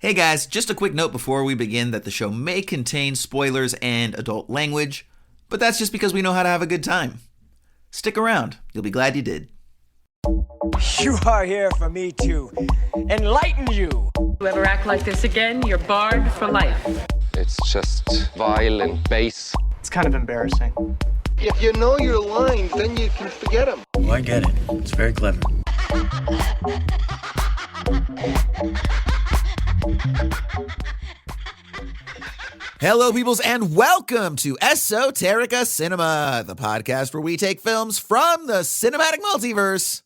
Hey guys, just a quick note before we begin that the show may contain spoilers and adult language, but that's just because we know how to have a good time. Stick around, you'll be glad you did. You are here for me to enlighten you. You ever act like this again, you're barred for life. It's just vile and base. It's kind of embarrassing. If you know your lines, then you can forget them. Oh, I get it. It's very clever. Hello, peoples, and welcome to Esoterica Cinema, the podcast where we take films from the cinematic multiverse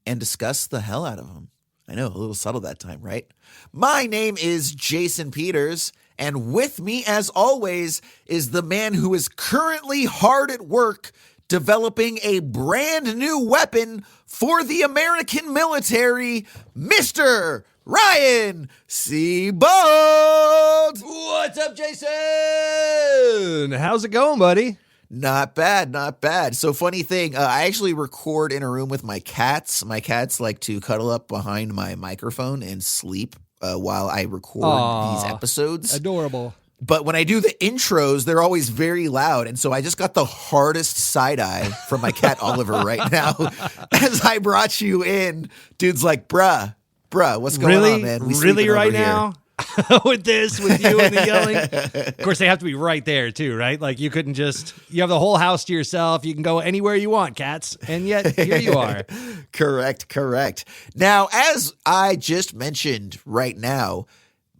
and discuss the hell out of them. I know, a little subtle that time, right? My name is Jason Peters, and with me, as always, is the man who is currently hard at work developing a brand new weapon for the American military, Mr. Ryan Seabold. What's up, Jason? How's it going, buddy? Not bad, not bad. So funny thing, I actually record in a room with my cats. My cats like to cuddle up behind my microphone and sleep while I record these episodes. Adorable. But when I do the intros, they're always very loud. And so I just got the hardest side eye from my cat Oliver right now. As I brought you in, dude's like, bruh, what's going on, man? Really right now? With you and the yelling? Of course, they have to be right there too, right? Like you couldn't just, you have the whole house to yourself. You can go anywhere you want, cats. And yet here you are. Correct. Now, as I just mentioned right now,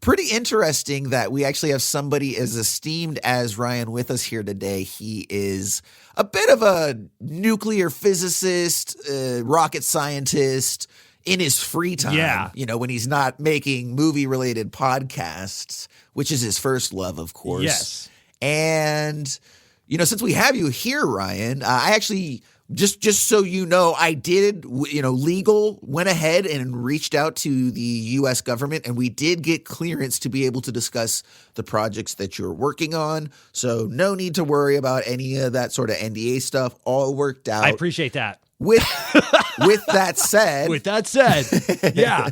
pretty interesting that we actually have somebody as esteemed as Ryan with us here today. He is a bit of a nuclear physicist, rocket scientist, in his free time, you know, when he's not making movie-related podcasts, which is his first love, of course. Yes. And, you know, since we have you here, Ryan, I actually, just so you know, I did, legal, went ahead and reached out to the U.S. government, and we did get clearance to be able to discuss the projects that you're working on. So no need to worry about any of that sort of NDA stuff. All worked out. I appreciate that. With that said, yeah.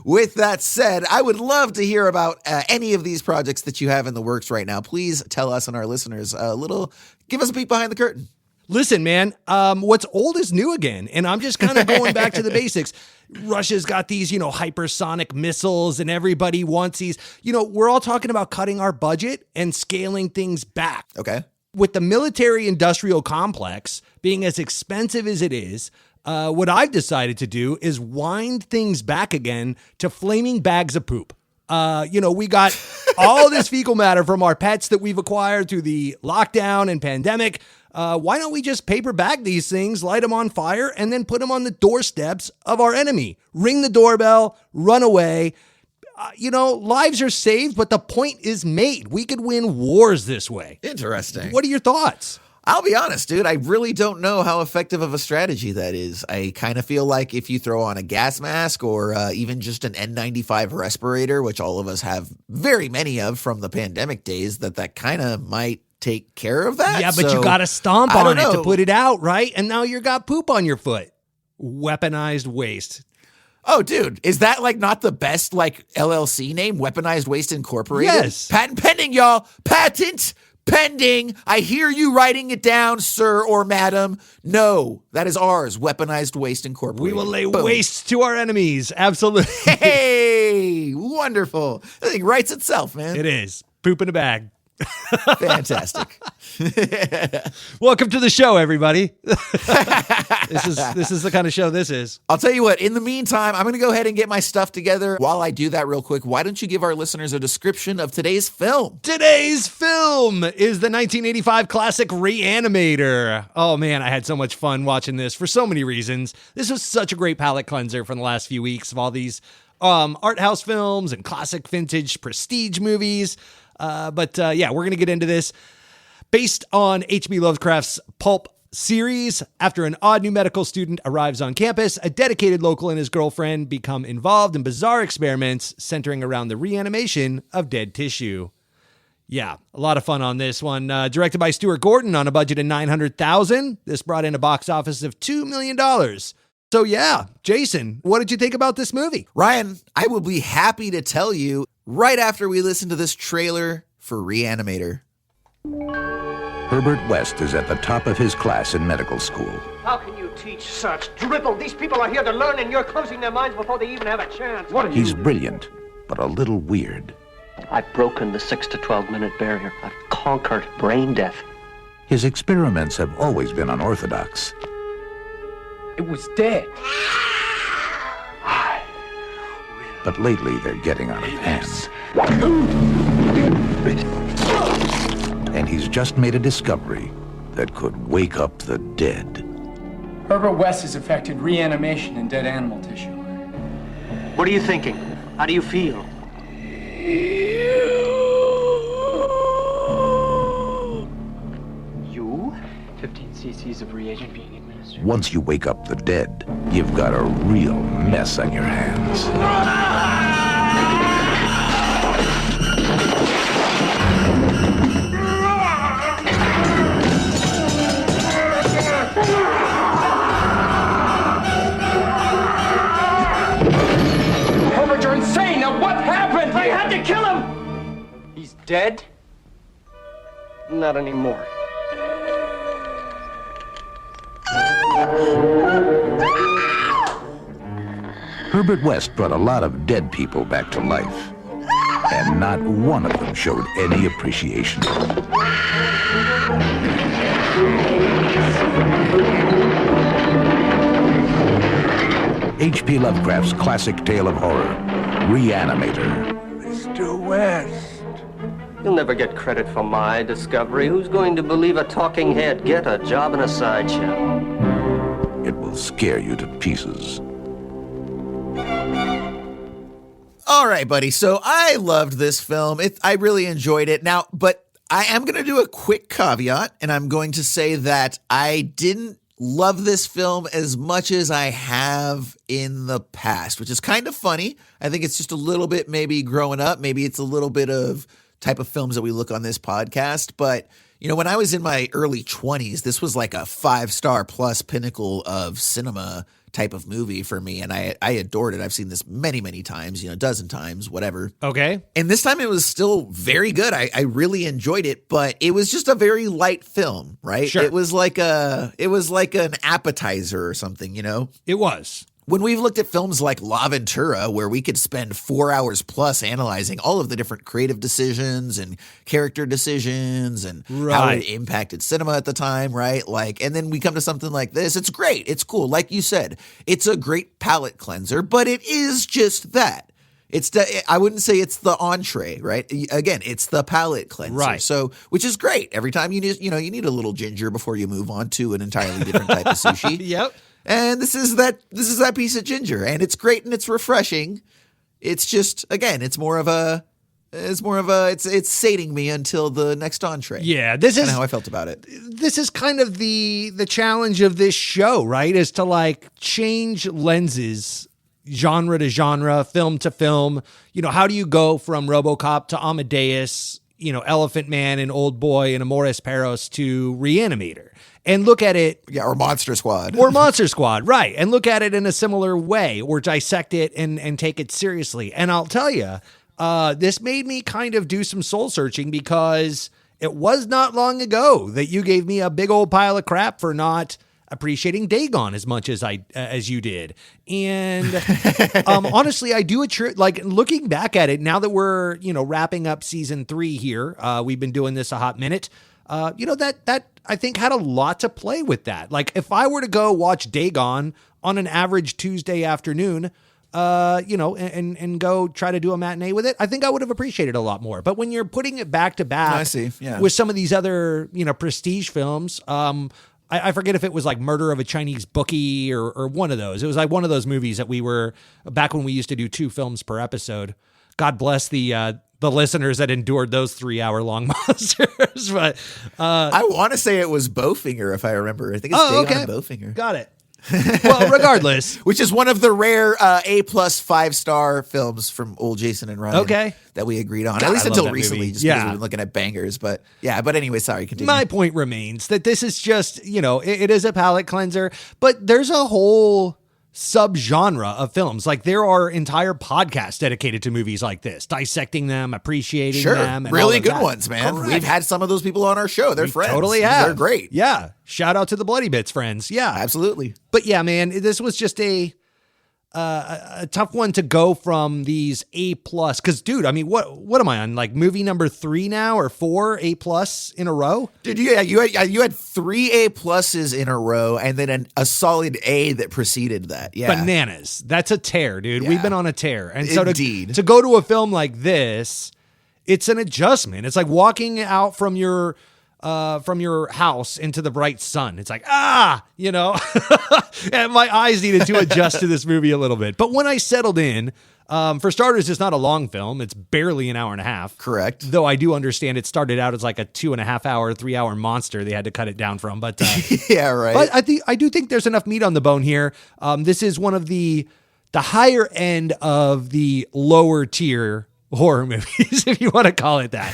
With that said, I would love to hear about any of these projects that you have in the works right now. Please tell us and our listeners give us a peek behind the curtain. Listen, man, what's old is new again. And I'm just kind of going back to the basics. Russia's got these, hypersonic missiles and everybody wants these. We're all talking about cutting our budget and scaling things back. Okay. With the military-industrial complex being as expensive as it is, what I've decided to do is wind things back again to flaming bags of poop. We got all this fecal matter from our pets that we've acquired through the lockdown and pandemic. Why don't we just paper bag these things, light them on fire, and then put them on the doorsteps of our enemy? Ring the doorbell, run away. Lives are saved, but the point is made. We could win wars this way. Interesting. What are your thoughts? I'll be honest, dude. I really don't know how effective of a strategy that is. I kind of feel like if you throw on a gas mask or even just an N95 respirator, which all of us have very many of from the pandemic days, that kind of might take care of that. Yeah, but you got to stomp on it to put it out, right? And now you got poop on your foot. Weaponized waste. Oh, dude, is that not the best LLC name? Weaponized Waste Incorporated? Yes. Patent pending, y'all. Patent pending. I hear you writing it down, sir or madam. No, that is ours. Weaponized Waste Incorporated. We will lay waste to our enemies. Absolutely. Hey, wonderful. That thing writes itself, man. It is. Poop in a bag. Fantastic. Welcome to the show, everybody. This is the kind of show this is. I'll tell you what, in the meantime, I'm going to go ahead and get my stuff together. While I do that real quick, why don't you give our listeners a description of today's film? Today's film is the 1985 classic Re-Animator. Oh man, I had so much fun watching this for so many reasons. This was such a great palate cleanser from the last few weeks of all these art house films and classic vintage prestige movies. But we're going to get into this. Based on H.P. Lovecraft's pulp series, after an odd new medical student arrives on campus, a dedicated local and his girlfriend become involved in bizarre experiments centering around the reanimation of dead tissue. Yeah, a lot of fun on this one. Directed by Stuart Gordon on a budget of $900,000. This brought in a box office of $2 million. So yeah, Jason, what did you think about this movie? Ryan, I will be happy to tell you right after we listen to this trailer for Re-Animator. Herbert West is at the top of his class in medical school. How can you teach such drivel? These people are here to learn, and you're closing their minds before they even have a chance. What are He's brilliant, but a little weird. I've broken the 6 to 12 minute barrier. I've conquered brain death. His experiments have always been unorthodox. It was dead. But lately, they're getting out of hand. And he's just made a discovery that could wake up the dead. Herbert West has affected reanimation in dead animal tissue. What are you thinking? How do you feel? You? 15 cc's of reagent being administered. Once you wake up the dead, you've got a real mess on your hands. Herbert, you're insane! Now what happened? I had to kill him! He's dead? Not anymore. Herbert West brought a lot of dead people back to life, and not one of them showed any appreciation. H.P. Lovecraft's classic tale of horror, Re-Animator. Mr. West. You'll never get credit for my discovery. Who's going to believe a talking head? Get a job in a sideshow. It will scare you to pieces. All right, buddy. So I loved this film. I really enjoyed it. Now, but I am going to do a quick caveat, and I'm going to say that I didn't love this film as much as I have in the past, which is kind of funny. I think it's just a little bit maybe growing up. Maybe it's a little bit of type of films that we look on this podcast. But, you know, when I was in my early 20s, this was like a 5-star plus pinnacle of cinema type of movie for me. And I adored it. I've seen this many, many times, a dozen times, whatever. Okay. And this time it was still very good. I really enjoyed it, but it was just a very light film, right? Sure. It was like an appetizer or something, It was. When we've looked at films like La Ventura, where we could spend 4 hours plus analyzing all of the different creative decisions and character decisions and how it impacted cinema at the time, right? And then we come to something like this. It's great. It's cool. Like you said, it's a great palate cleanser, but it is just that. I wouldn't say it's the entree, right? Again, it's the palate cleanser. Right. So, which is great. Every time you need a little ginger before you move on to an entirely different type of sushi. Yep. And this is that piece of ginger, and it's great and it's refreshing. It's just, again, it's sating me until the next entree. Yeah, this is how I felt about it. This is kind of the challenge of this show, right? Is to change lenses, genre to genre, film to film. How do you go from RoboCop to Amadeus, Elephant Man and Old Boy and Amores Perros to Re-Animator? And look at it. Yeah, or Monster Squad. Or Monster Squad, right. And look at it in a similar way, or dissect it and take it seriously. And I'll tell you, this made me kind of do some soul searching, because it was not long ago that you gave me a big old pile of crap for not appreciating Dagon as much as you did. And honestly, I do looking back at it now that we're, wrapping up season 3 here. We've been doing this a hot minute. That I think had a lot to play with that. If I were to go watch Dagon on an average Tuesday afternoon, and go try to do a matinee with it, I think I would have appreciated it a lot more. But when you're putting it back to back with some of these other, prestige films, I forget if it was Murder of a Chinese Bookie or one of those. It was one of those movies that we were, back when we used to do 2 films per episode. God bless the listeners that endured those 3-hour-long monsters. But I want to say it was Bowfinger, if I remember. I think it's Dagon and Bowfinger. Got it. Well, regardless. Which is one of the rare A+ 5-star films from old Jason and Ryan that we agreed on. God, at least until recently, movie. Just because we've been looking at bangers. But anyway, sorry, continue. My point remains that this is just, it is a palate cleanser, but there's a whole subgenre of films. Like there are entire podcasts dedicated to movies like this, dissecting them, appreciating them. And really all of good that. ones, man. Correct. We've had some of those people on our show. They're friends. Totally have. They're great. Yeah. Shout out to the Bloody Bits friends. Yeah. Absolutely. But yeah, man, this was just a tough one to go from these A+. Because, dude, I mean, what am I on? Like movie number 3 now or 4 A+ in a row? Dude, you had 3 A+ in a row, and then a solid A that preceded that. Yeah, Bananas. That's a tear, dude. Yeah. We've been on a tear, and so Indeed. to go to a film like this, it's an adjustment. It's like walking out from your house into the bright sun. It's like, and my eyes needed to adjust to this movie a little bit. But when I settled in, for starters, it's not a long film. It's barely an hour and a half. Correct. Though I do understand it started out as like a 2.5 hour, 3 hour monster they had to cut it down from. But yeah, right. But I do think there's enough meat on the bone here. This is one of the higher end of the lower tier horror movies, if you want to call it that.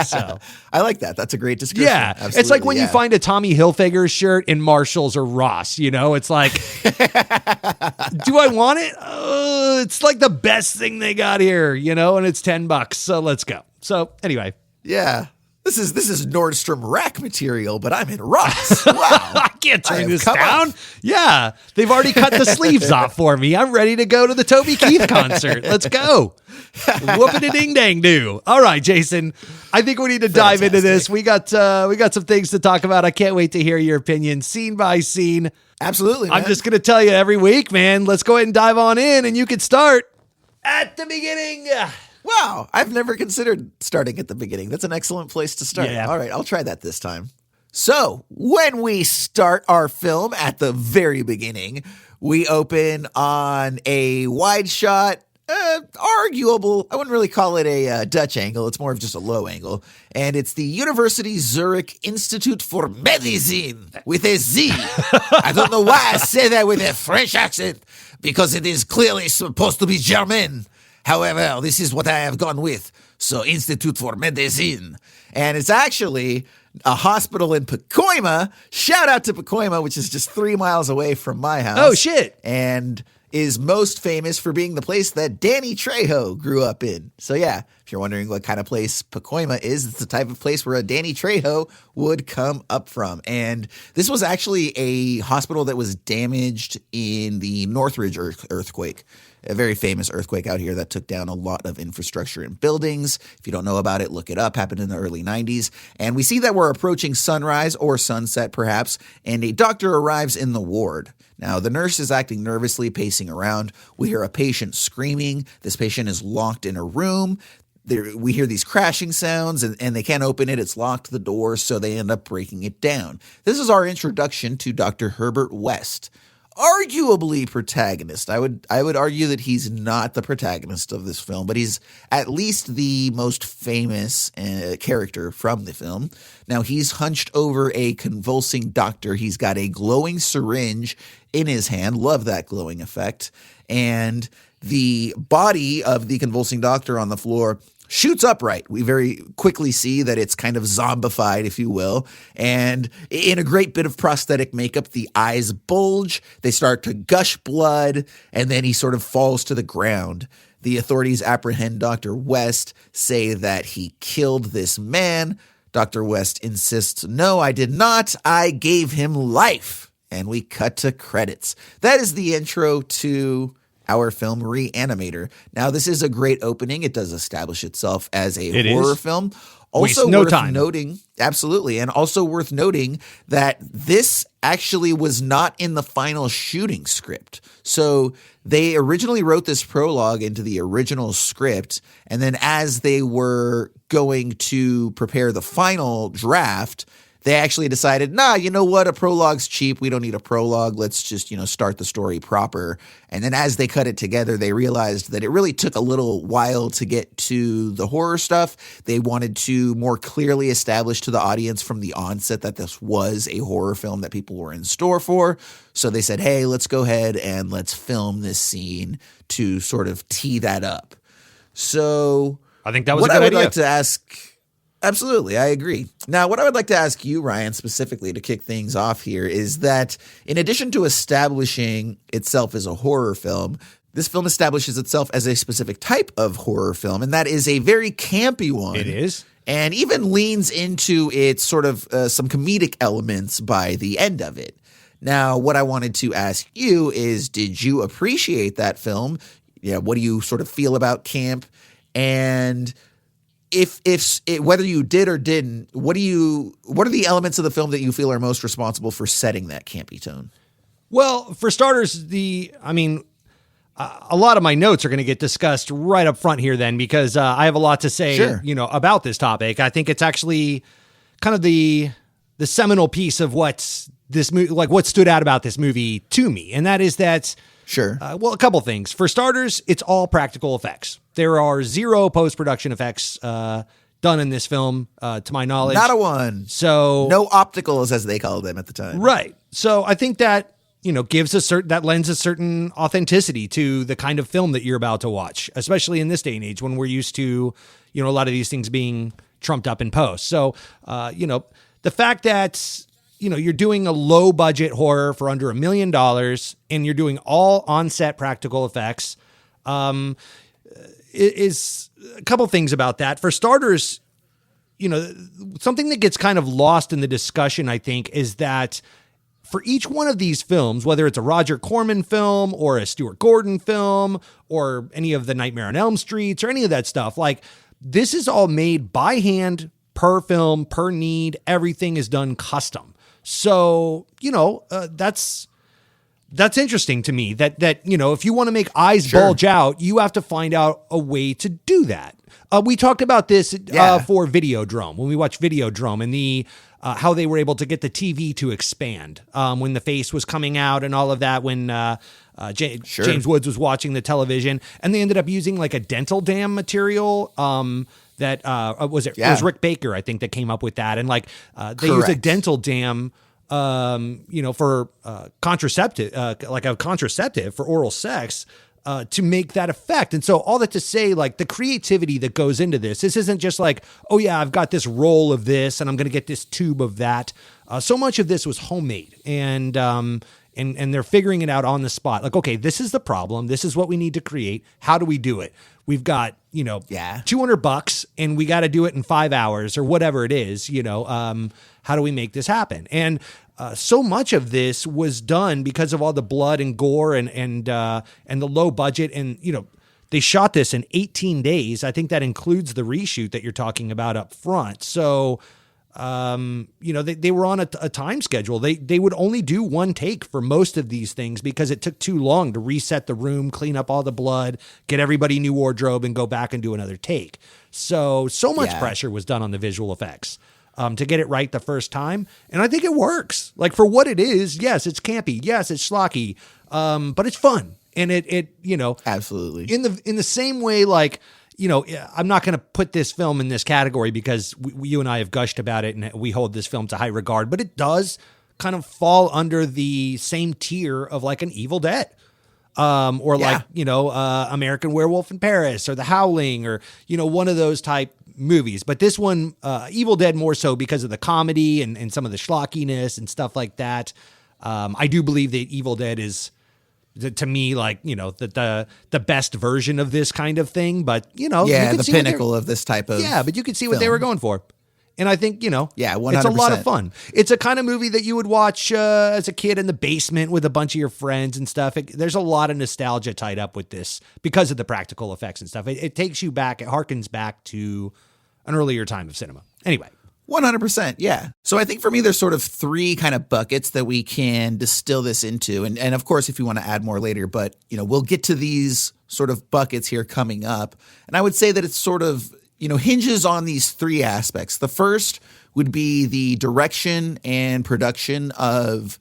So I like that. That's a great description. Yeah. Absolutely, it's like when you find a Tommy Hilfiger shirt in Marshalls or Ross, it's like, do I want it? It's like the best thing they got here, and it's $10. So let's go. So anyway. Yeah. This is Nordstrom rack material, but I'm in Ross. Wow. I can't turn this down. Yeah. They've already cut the sleeves off for me. I'm ready to go to the Toby Keith concert. Let's go. Whoop-a-ding-dang-do. All right, Jason. I think we need to dive into this. We got some things to talk about. I can't wait to hear your opinion scene by scene. Absolutely, man. I'm just going to tell you every week, man. Let's go ahead and dive on in, and you can start at the beginning. Wow, I've never considered starting at the beginning. That's an excellent place to start. Yeah. All right, I'll try that this time. So, when we start our film at the very beginning, we open on a wide shot, arguable. I wouldn't really call it a Dutch angle. It's more of just a low angle. And it's the University Zurich Institute for Medicine with a Z. I don't know why I say that with a French accent, because it is clearly supposed to be German. However, this is what I have gone with. So, Institute for Medicine. And it's actually a hospital in Pacoima. Shout out to Pacoima, which is just 3 miles away from my house. Oh, shit. And is most famous for being the place that Danny Trejo grew up in. So, yeah, if you're wondering what kind of place Pacoima is, it's the type of place where a Danny Trejo would come up from. And this was actually a hospital that was damaged in the Northridge earthquake. A very famous earthquake out here that took down a lot of infrastructure and buildings. If you don't know about it, look it up. Happened in the early 90s. And we see that we're approaching sunrise or sunset, perhaps, and a doctor arrives in the ward. Now, the nurse is acting nervously, pacing around. We hear a patient screaming. This patient is locked in a room. We hear these crashing sounds, and they can't open it. It's locked, the door, so they end up breaking it down. This is our introduction to Dr. Herbert West. Arguably protagonist. I would argue that he's not the protagonist of this film, but he's at least the most famous character from the film. Now, he's hunched over a convulsing doctor. He's got a glowing syringe in his hand. Love that glowing effect. And the body of the convulsing doctor on the floor shoots upright. We very quickly see that it's kind of zombified, if you will. And in a great bit of prosthetic makeup, the eyes bulge, they start to gush blood, and then he sort of falls to the ground. The authorities apprehend Dr. West, say that he killed this man. Dr. West insists, "No, I did not. I gave him life." And we cut to credits. That is the intro to our film Re-Animator. Now, this is a great opening. It does establish itself as a horror film. Also worth noting, absolutely, and also worth noting that this actually was not in the final shooting script. So they originally wrote this prologue into the original script, and then as they were going to prepare the final draft, they actually decided, nah, you know what? A prologue's cheap. We don't need a prologue. Let's just, start the story proper. And then as they cut it together, they realized that it really took a little while to get to the horror stuff. They wanted to more clearly establish to the audience from the onset that this was a horror film that people were in store for. So they said, hey, let's go ahead and let's film this scene to sort of tee that up. So I think that was a good idea. idea. What I would like to ask Absolutely, I agree. Now, what I would like to ask you, Ryan, specifically to kick things off here is that in addition to establishing itself as a horror film, this film establishes itself as a specific type of horror film, and that is a very campy one. It is. And even leans into its sort of some comedic elements by the end of it. Now, what I wanted to ask you is, did you appreciate that film? Yeah, what do you sort of feel about camp? And whether you did or didn't, what are the elements of the film that you feel are most responsible for setting that campy tone? Well, for starters, a lot of my notes are going to get discussed right up front here then, because I have a lot to say, about this topic. I think it's actually kind of the seminal piece of what stood out about this movie to me. And that is that, a couple things. For starters, it's all practical effects. There are 0 post-production effects done in this film, to my knowledge. Not a one. So no opticals, as they called them at the time. Right. So I think that, lends a certain authenticity to the kind of film that you're about to watch, especially in this day and age when we're used to, a lot of these things being trumped up in post. So, the fact that, you're doing a low budget horror for under $1 million and you're doing all on-set practical effects, is a couple things about that. For starters, something that gets kind of lost in the discussion, I think, is that for each one of these films, whether it's a Roger Corman film or a Stuart Gordon film or any of the Nightmare on Elm Streets or any of that stuff, like, this is all made by hand, per film, per need. Everything is done custom. So, that's interesting to me that, if you want to make eyes bulge out, you have to find out a way to do that. We talked about this for Videodrome, when we watched Videodrome, and the how they were able to get the TV to expand when the face was coming out and all of that, when James Woods was watching the television, and they ended up using like a dental dam material that was it was Rick Baker, I think, that came up with that. And like they used a dental dam for contraceptive, like a contraceptive for oral sex, to make that effect. And so all that to say, like, the creativity that goes into this isn't just like, oh yeah, I've got this roll of this and I'm going to get this tube of that. So much of this was homemade, and they're figuring it out on the spot. Like, okay, this is the problem. This is what we need to create. How do we do it? We've got, $200 and we got to do it in 5 hours or whatever it is, how do we make this happen? And so much of this was done because of all the blood and gore and the low budget. And, they shot this in 18 days. I think that includes the reshoot that you're talking about up front. So, they were on a time schedule. They would only do one take for most of these things because it took too long to reset the room, clean up all the blood, get everybody new wardrobe, and go back and do another take. So much pressure was done on the visual effects to get it right the first time. And I think it works. Like, for what it is, yes, it's campy. Yes, it's schlocky. But it's fun. And it absolutely in the same way, like, I'm not going to put this film in this category because you and I have gushed about it and we hold this film to high regard, but it does kind of fall under the same tier of like an Evil Dead, or like, American Werewolf in Paris or The Howling, or, one of those type movies. But this one, Evil Dead, more so because of the comedy and some of the schlockiness and stuff like that. I do believe that Evil Dead is, to me, like, the best version of this kind of thing, but you can the see pinnacle of this type of but you can see what they were going for. And I think, 100%. It's a lot of fun. It's a kind of movie that you would watch as a kid in the basement with a bunch of your friends and stuff. There's a lot of nostalgia tied up with this because of the practical effects and stuff. It takes you back, it harkens back to an earlier time of cinema. Anyway. 100%. Yeah. So I think for me, there's sort of 3 kind of buckets that we can distill this into. And of course, if you want to add more later, but we'll get to these sort of buckets here coming up. And I would say that it's sort of, hinges on these 3 aspects. The first would be the direction and production of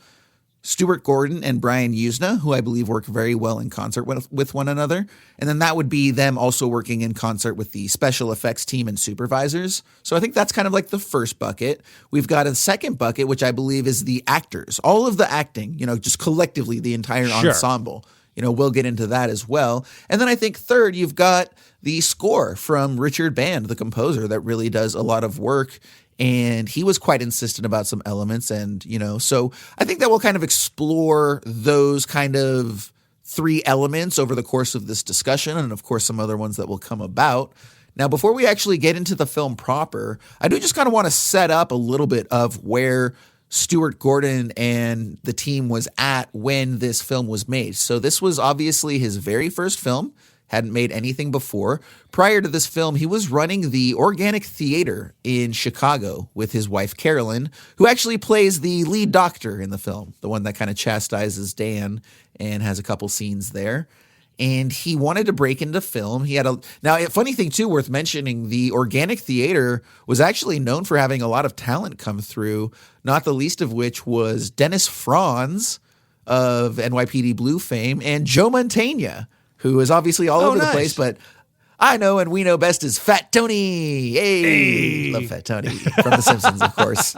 Stuart Gordon and Brian Usna, who I believe work very well in concert with one another. And then that would be them also working in concert with the special effects team and supervisors. So I think that's kind of like the first bucket. We've got a second bucket, which I believe is the actors, all of the acting, just collectively, the entire ensemble. we'll get into that as well. And then I think third, you've got the score from Richard Band, the composer that really does a lot of work. And he was quite insistent about some elements. And, so I think that we'll kind of explore those kind of three elements over the course of this discussion. And of course, some other ones that will come about. Now, before we actually get into the film proper, I do just kind of want to set up a little bit of where Stuart Gordon and the team was at when this film was made. So this was obviously his very first film. Hadn't made anything before. Prior to this film, he was running the Organic Theater in Chicago with his wife, Carolyn, who actually plays the lead doctor in the film, the one that kind of chastises Dan and has a couple scenes there. And he wanted to break into film. Now, a funny thing, too, worth mentioning, the Organic Theater was actually known for having a lot of talent come through, not the least of which was Dennis Franz of NYPD Blue fame and Joe Mantegna, who is obviously all over the place, but I know and we know best as Fat Tony. Hey. Love Fat Tony from The Simpsons, of course.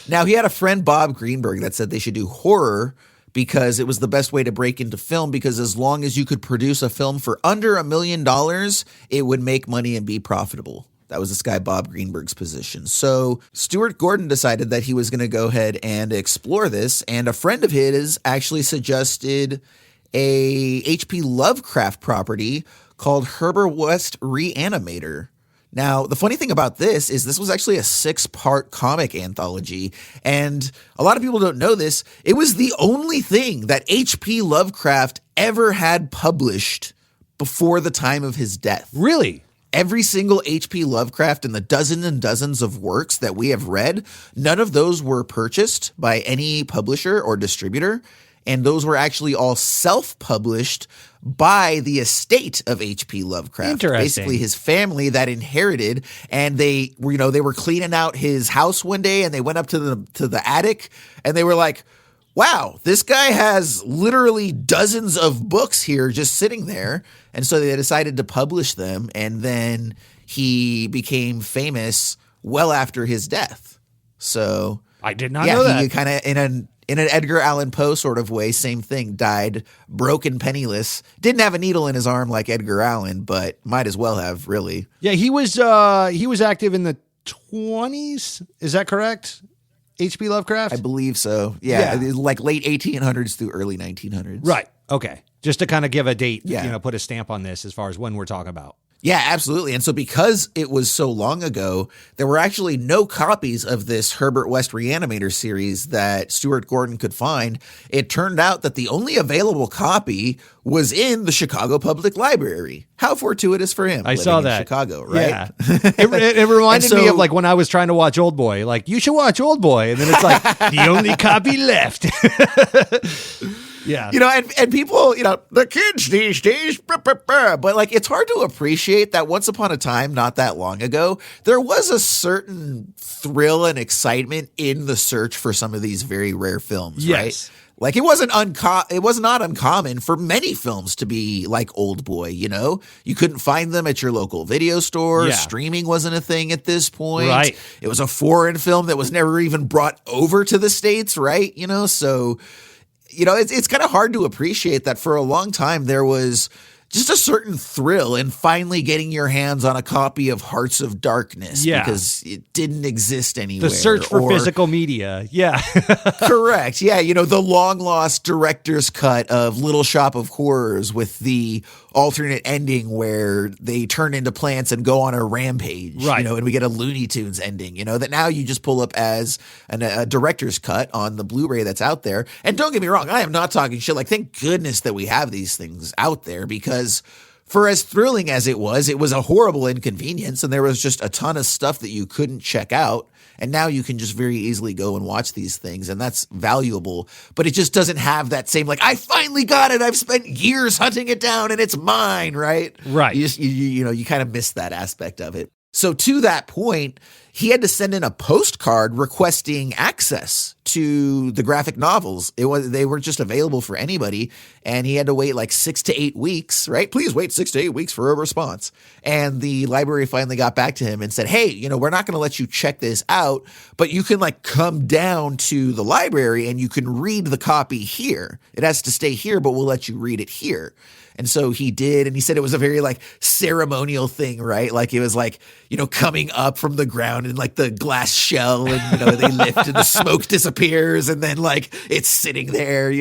Now, he had a friend, Bob Greenberg, that said they should do horror because it was the best way to break into film, because as long as you could produce a film for under $1 million, it would make money and be profitable. That was this guy, Bob Greenberg's position. So Stuart Gordon decided that he was going to go ahead and explore this, and a friend of his actually suggested a H.P. Lovecraft property called Herbert West Re-Animator. Now, the funny thing about this is this was actually a 6-part comic anthology, and a lot of people don't know this. It was the only thing that H.P. Lovecraft ever had published before the time of his death. Really? Every single H.P. Lovecraft and the dozens and dozens of works that we have read, none of those were purchased by any publisher or distributor. And those were actually all self-published by the estate of H.P. Lovecraft. Interesting. Basically his family that inherited, and they were cleaning out his house one day, and they went up to the attic, and they were like, wow, this guy has literally dozens of books here just sitting there. And so they decided to publish them, and then he became famous well after his death. So I did not know that. He kind of in an Edgar Allan Poe sort of way, same thing, died broken, penniless. Didn't have a needle in his arm like Edgar Allan, but might as well have, really. Yeah, he was active in the 20s. Is that correct? H.P. Lovecraft? I believe so. Yeah. Like late 1800s through early 1900s. Right. Okay. Just to kind of give a date, put a stamp on this as far as when we're talking about. Yeah, absolutely. And so because it was so long ago, there were actually no copies of this Herbert West Re-Animator series that Stuart Gordon could find. It turned out that the only available copy was in the Chicago Public Library. How fortuitous for him. I saw that. In Chicago, right? Yeah. It reminded me of like when I was trying to watch Old Boy. Like, you should watch Old Boy. And then it's like, the only copy left. Yeah. And people, the kids these days, but like, it's hard to appreciate that once upon a time, not that long ago, there was a certain thrill and excitement in the search for some of these very rare films, right? Like, it was not uncommon for many films to be like Old Boy, You couldn't find them at your local video store. Yeah. Streaming wasn't a thing at this point. Right. It was a foreign film that was never even brought over to the States, right? So it's kind of hard to appreciate that for a long time there was just a certain thrill in finally getting your hands on a copy of Hearts of Darkness because it didn't exist anywhere. The search for physical media. Yeah. Correct. Yeah. The long lost director's cut of Little Shop of Horrors with the alternate ending where they turn into plants and go on a rampage, right? And we get a Looney Tunes ending, that now you just pull up as a director's cut on the Blu-ray that's out there. And don't get me wrong, I am not talking shit. Like, thank goodness that we have these things out there, because for as thrilling as it was a horrible inconvenience, and there was just a ton of stuff that you couldn't check out. And now you can just very easily go and watch these things, and that's valuable. But it just doesn't have that same, like, I finally got it. I've spent years hunting it down, and it's mine, right? Right. You kind of miss that aspect of it. So to that point, he had to send in a postcard requesting access to the graphic novels. They weren't just available for anybody, and he had to wait like 6 to 8 weeks, right? Please wait 6 to 8 weeks for a response. And the library finally got back to him and said, hey, we're not going to let you check this out, but you can like come down to the library and you can read the copy here. It has to stay here, but we'll let you read it here. And so he did, and he said it was a very like ceremonial thing, right? Like it was like, coming up from the ground in like the glass shell, and they lift and the smoke disappears, and then like it's sitting there,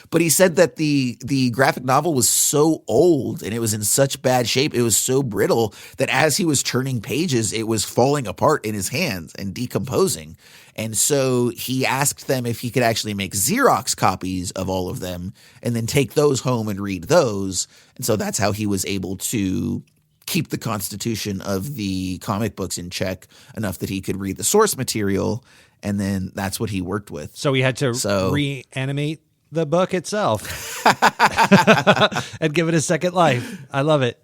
but he said that the graphic novel was so old and it was in such bad shape, it was so brittle that as he was turning pages, it was falling apart in his hands and decomposing. And so he asked them if he could actually make Xerox copies of all of them and then take those home and read those. And so that's how he was able to keep the constitution of the comic books in check enough that he could read the source material. And then that's what he worked with. So he had to reanimate the book itself and give it a second life. I love it.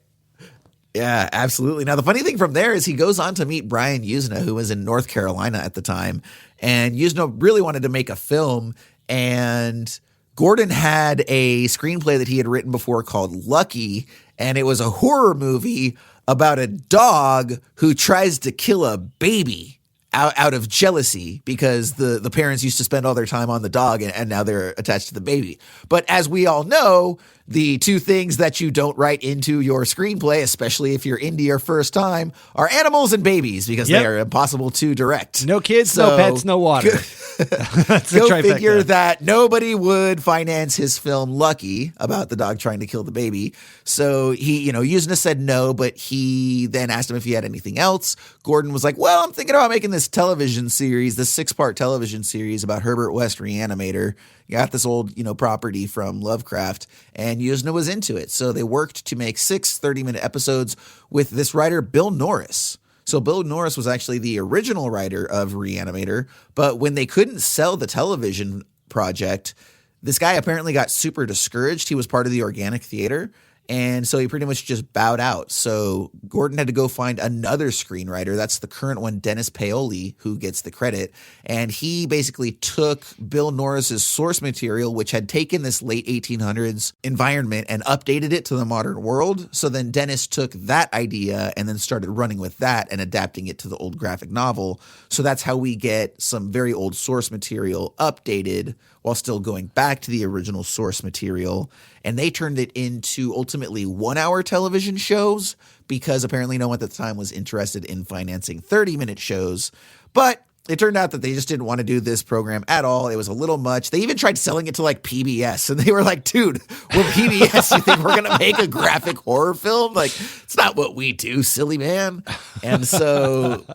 Yeah, absolutely. Now, the funny thing from there is he goes on to meet Brian Usna, who was in North Carolina at the time. And Usna really wanted to make a film. And Gordon had a screenplay that he had written before called Lucky. And it was a horror movie about a dog who tries to kill a baby out of jealousy because the parents used to spend all their time on the dog and now they're attached to the baby. But as we all know, the two things that you don't write into your screenplay, especially if you're indie or first time, are animals and babies because they are impossible to direct. No kids, no pets, no water. That's Go figure that nobody would finance his film Lucky about the dog trying to kill the baby. So he, Usna said no, but he then asked him if he had anything else. Gordon was like, well, I'm thinking about making this television series, this 6-part television series about Herbert West Re-Animator. You got this old, property from Lovecraft, and Usna was into it. So they worked to make 6 30-minute episodes with this writer, Bill Norris. So Bill Norris was actually the original writer of Re-Animator, but when they couldn't sell the television project, this guy apparently got super discouraged. He was part of the Organic Theater, and so he pretty much just bowed out. So Gordon had to go find another screenwriter. That's the current one, Dennis Paoli, who gets the credit. And he basically took Bill Norris's source material, which had taken this late 1800s environment and updated it to the modern world. So then Dennis took that idea and then started running with that and adapting it to the old graphic novel. So that's how we get some very old source material updated while still going back to the original source material. And they turned it into ultimately 1-hour television shows because apparently no one at the time was interested in financing 30-minute shows. But it turned out that they just didn't want to do this program at all. It was a little much. They even tried selling it to like PBS, and they were like, dude, well, PBS, you think we're going to make a graphic horror film? Like, it's not what we do, silly man. And so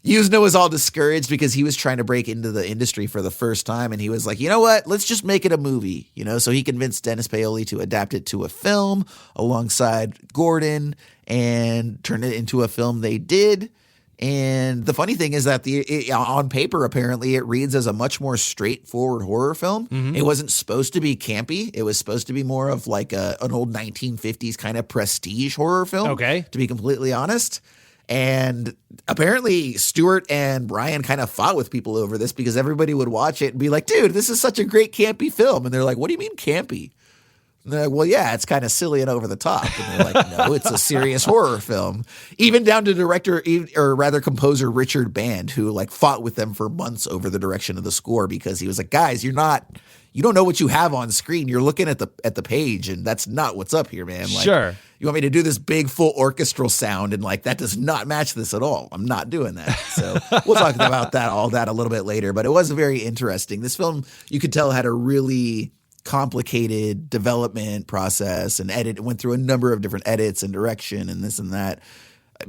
Usna was all discouraged because he was trying to break into the industry for the first time. And he was like, you know what? Let's just make it a movie. So he convinced Dennis Paoli to adapt it to a film alongside Gordon and turn it into a film they did. And the funny thing is that on paper, apparently, it reads as a much more straightforward horror film. Mm-hmm. It wasn't supposed to be campy. It was supposed to be more of like an old 1950s kind of prestige horror film, to be completely honest. And apparently Stuart and Brian kind of fought with people over this because everybody would watch it and be like, dude, this is such a great campy film. And they're like, what do you mean campy? And they're like, well, yeah, it's kind of silly and over the top. And they're like, no, it's a serious horror film. Even down to director, or rather composer Richard Band, who like fought with them for months over the direction of the score because he was like, guys, you don't know what you have on screen. You're looking at the page, and that's not what's up here, man. Like, sure. You want me to do this big full orchestral sound, and like that does not match this at all. I'm not doing that. So we'll talk about all that a little bit later. But it was very interesting. This film, you could tell, had a really complicated development process and edit. It went through a number of different edits and direction and this and that.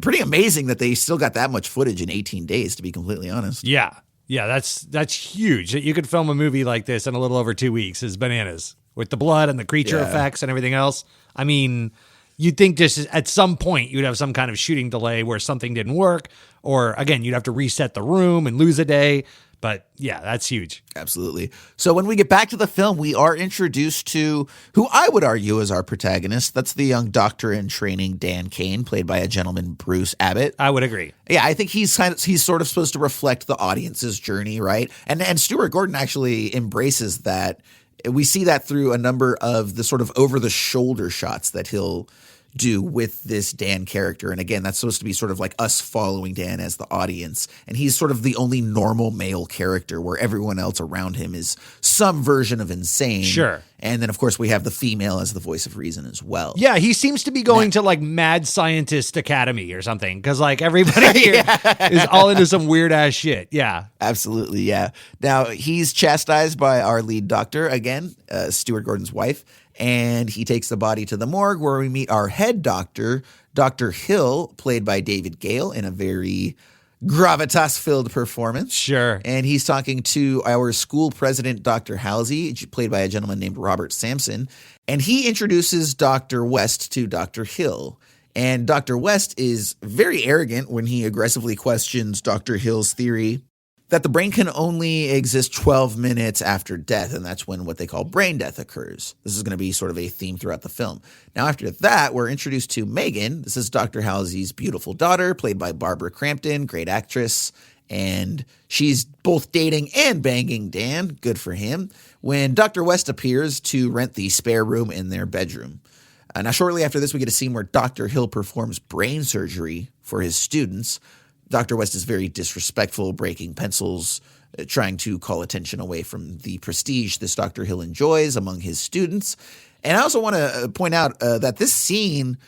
Pretty amazing that they still got that much footage in 18 days, to be completely honest. Yeah. Yeah, that's huge. You could film a movie like this in a little over 2 weeks is bananas with the blood and the creature effects and everything else. I mean, you'd think just at some point you'd have some kind of shooting delay where something didn't work, or again, you'd have to reset the room and lose a day. But yeah, that's huge. Absolutely. So when we get back to the film, we are introduced to who I would argue is our protagonist. That's the young doctor in training, Dan Kane, played by a gentleman, Bruce Abbott. I would agree. Yeah, I think he's sort of supposed to reflect the audience's journey, right? And Stuart Gordon actually embraces that. We see that through a number of the sort of over-the-shoulder shots that he'll do with this Dan character. And again, that's supposed to be sort of like us following Dan as the audience. And he's sort of the only normal male character where everyone else around him is some version of insane. Sure. And then, of course, we have the female as the voice of reason as well. Yeah, he seems to be going to like Mad Scientist Academy or something, because like everybody here is all into some weird ass shit. Yeah. Absolutely, yeah. Now, he's chastised by our lead doctor, again, Stuart Gordon's wife, and he takes the body to the morgue where we meet our head doctor, Dr. Hill, played by David Gale in a very gravitas-filled performance. Sure. And he's talking to our school president, Dr. Halsey, played by a gentleman named Robert Sampson, and he introduces Dr. West to Dr. Hill. And Dr. West is very arrogant when he aggressively questions Dr. Hill's theory that the brain can only exist 12 minutes after death, and that's when what they call brain death occurs. This is going to be sort of a theme throughout the film. Now, after that, we're introduced to Megan. This is Dr. Halsey's beautiful daughter, played by Barbara Crampton, great actress, and she's both dating and banging Dan. Good for him. When Dr. West appears to rent the spare room in their bedroom. Now, shortly after this, we get a scene where Dr. Hill performs brain surgery for his students. Dr. West is very disrespectful, breaking pencils, trying to call attention away from the prestige this Dr. Hill enjoys among his students. And I also want to point out that this scene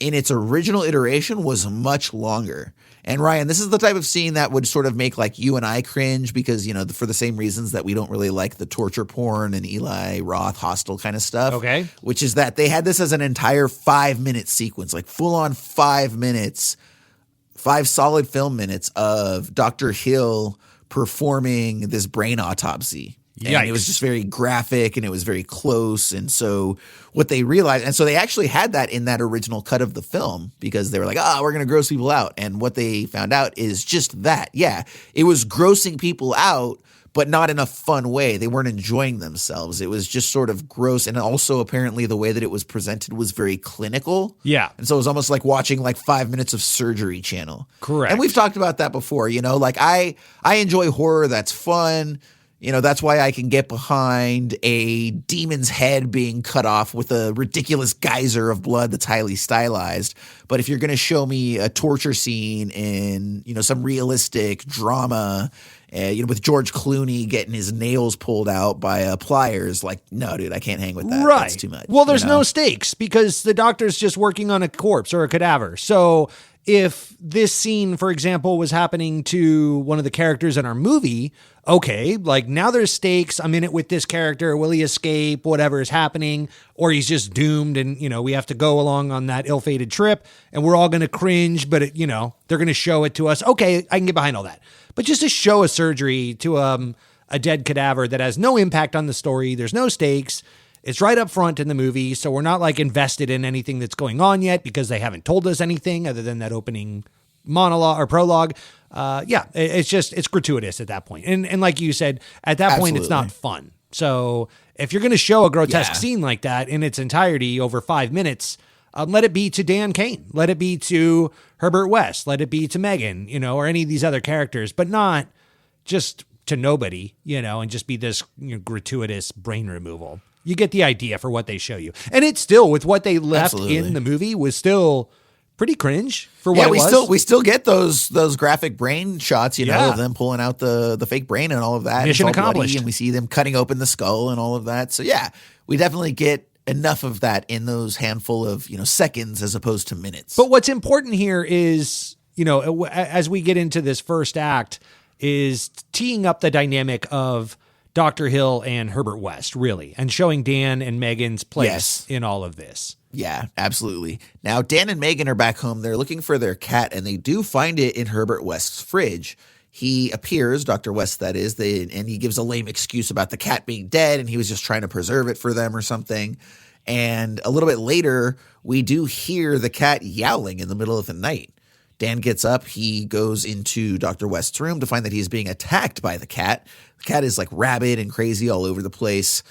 in its original iteration was much longer. And Ryan, this is the type of scene that would sort of make like you and I cringe because, you know, for the same reasons that we don't really like the torture porn and Eli Roth Hostel kind of stuff. Okay. Which is that they had this as an entire 5-minute sequence, like full on 5 minutes. 5 solid film minutes of Dr. Hill performing this brain autopsy. And it was just very graphic and it was very close. And so what they realized, and so they actually had that in that original cut of the film because they were like, we're going to gross people out. And what they found out is just that. Yeah, it was grossing people out, but not in a fun way. They weren't enjoying themselves. It was just sort of gross. And also apparently the way that it was presented was very clinical. Yeah. And so it was almost like watching like 5 minutes of Surgery Channel. Correct. And we've talked about that before, you know, like I enjoy horror that's fun. You know, that's why I can get behind a demon's head being cut off with a ridiculous geyser of blood that's highly stylized. But if you're going to show me a torture scene in, you know, some realistic drama, you know, with George Clooney getting his nails pulled out by pliers, like, no, dude, I can't hang with that. Right. That's too much. Well, there's no stakes because the doctor's just working on a corpse or a cadaver. So if this scene, for example, was happening to one of the characters in our movie, okay, like now there's stakes. I'm in it with this character. Will he escape? Whatever is happening. Or he's just doomed and, you know, we have to go along on that ill-fated trip and we're all going to cringe, but, you know, they're going to show it to us. Okay, I can get behind all that. But just to show a surgery to a dead cadaver that has no impact on the story, there's no stakes. It's right up front in the movie, so we're not like invested in anything that's going on yet because they haven't told us anything other than that opening monologue or prologue. It's gratuitous at that point. And like you said, at that point, it's not fun. So if you're going to show a grotesque scene like that in its entirety over 5 minutes, let it be to Dan Kane. Let it be to Herbert West. Let it be to Megan, you know, or any of these other characters, but not just to nobody, you know, and just be this gratuitous brain removal. You get the idea for what they show you. And it's still, with what they left in the movie, was still pretty cringe for what it was. We still get those graphic brain shots, you know, of them pulling out the fake brain and all of that. Mission accomplished. And we see them cutting open the skull and all of that. So yeah, we definitely get enough of that in those handful of, you know, seconds as opposed to minutes. But what's important here is, you know, as we get into this first act, is teeing up the dynamic of Dr. Hill and Herbert West, really, and showing Dan and Megan's place in all of this. Yeah, absolutely. Now, Dan and Megan are back home. They're looking for their cat, and they do find it in Herbert West's fridge. He appears, Dr. West that is, and he gives a lame excuse about the cat being dead, and he was just trying to preserve it for them or something. And a little bit later, we do hear the cat yowling in the middle of the night. Dan gets up. He goes into Dr. West's room to find that he's being attacked by the cat. The cat is like rabid and crazy all over the place.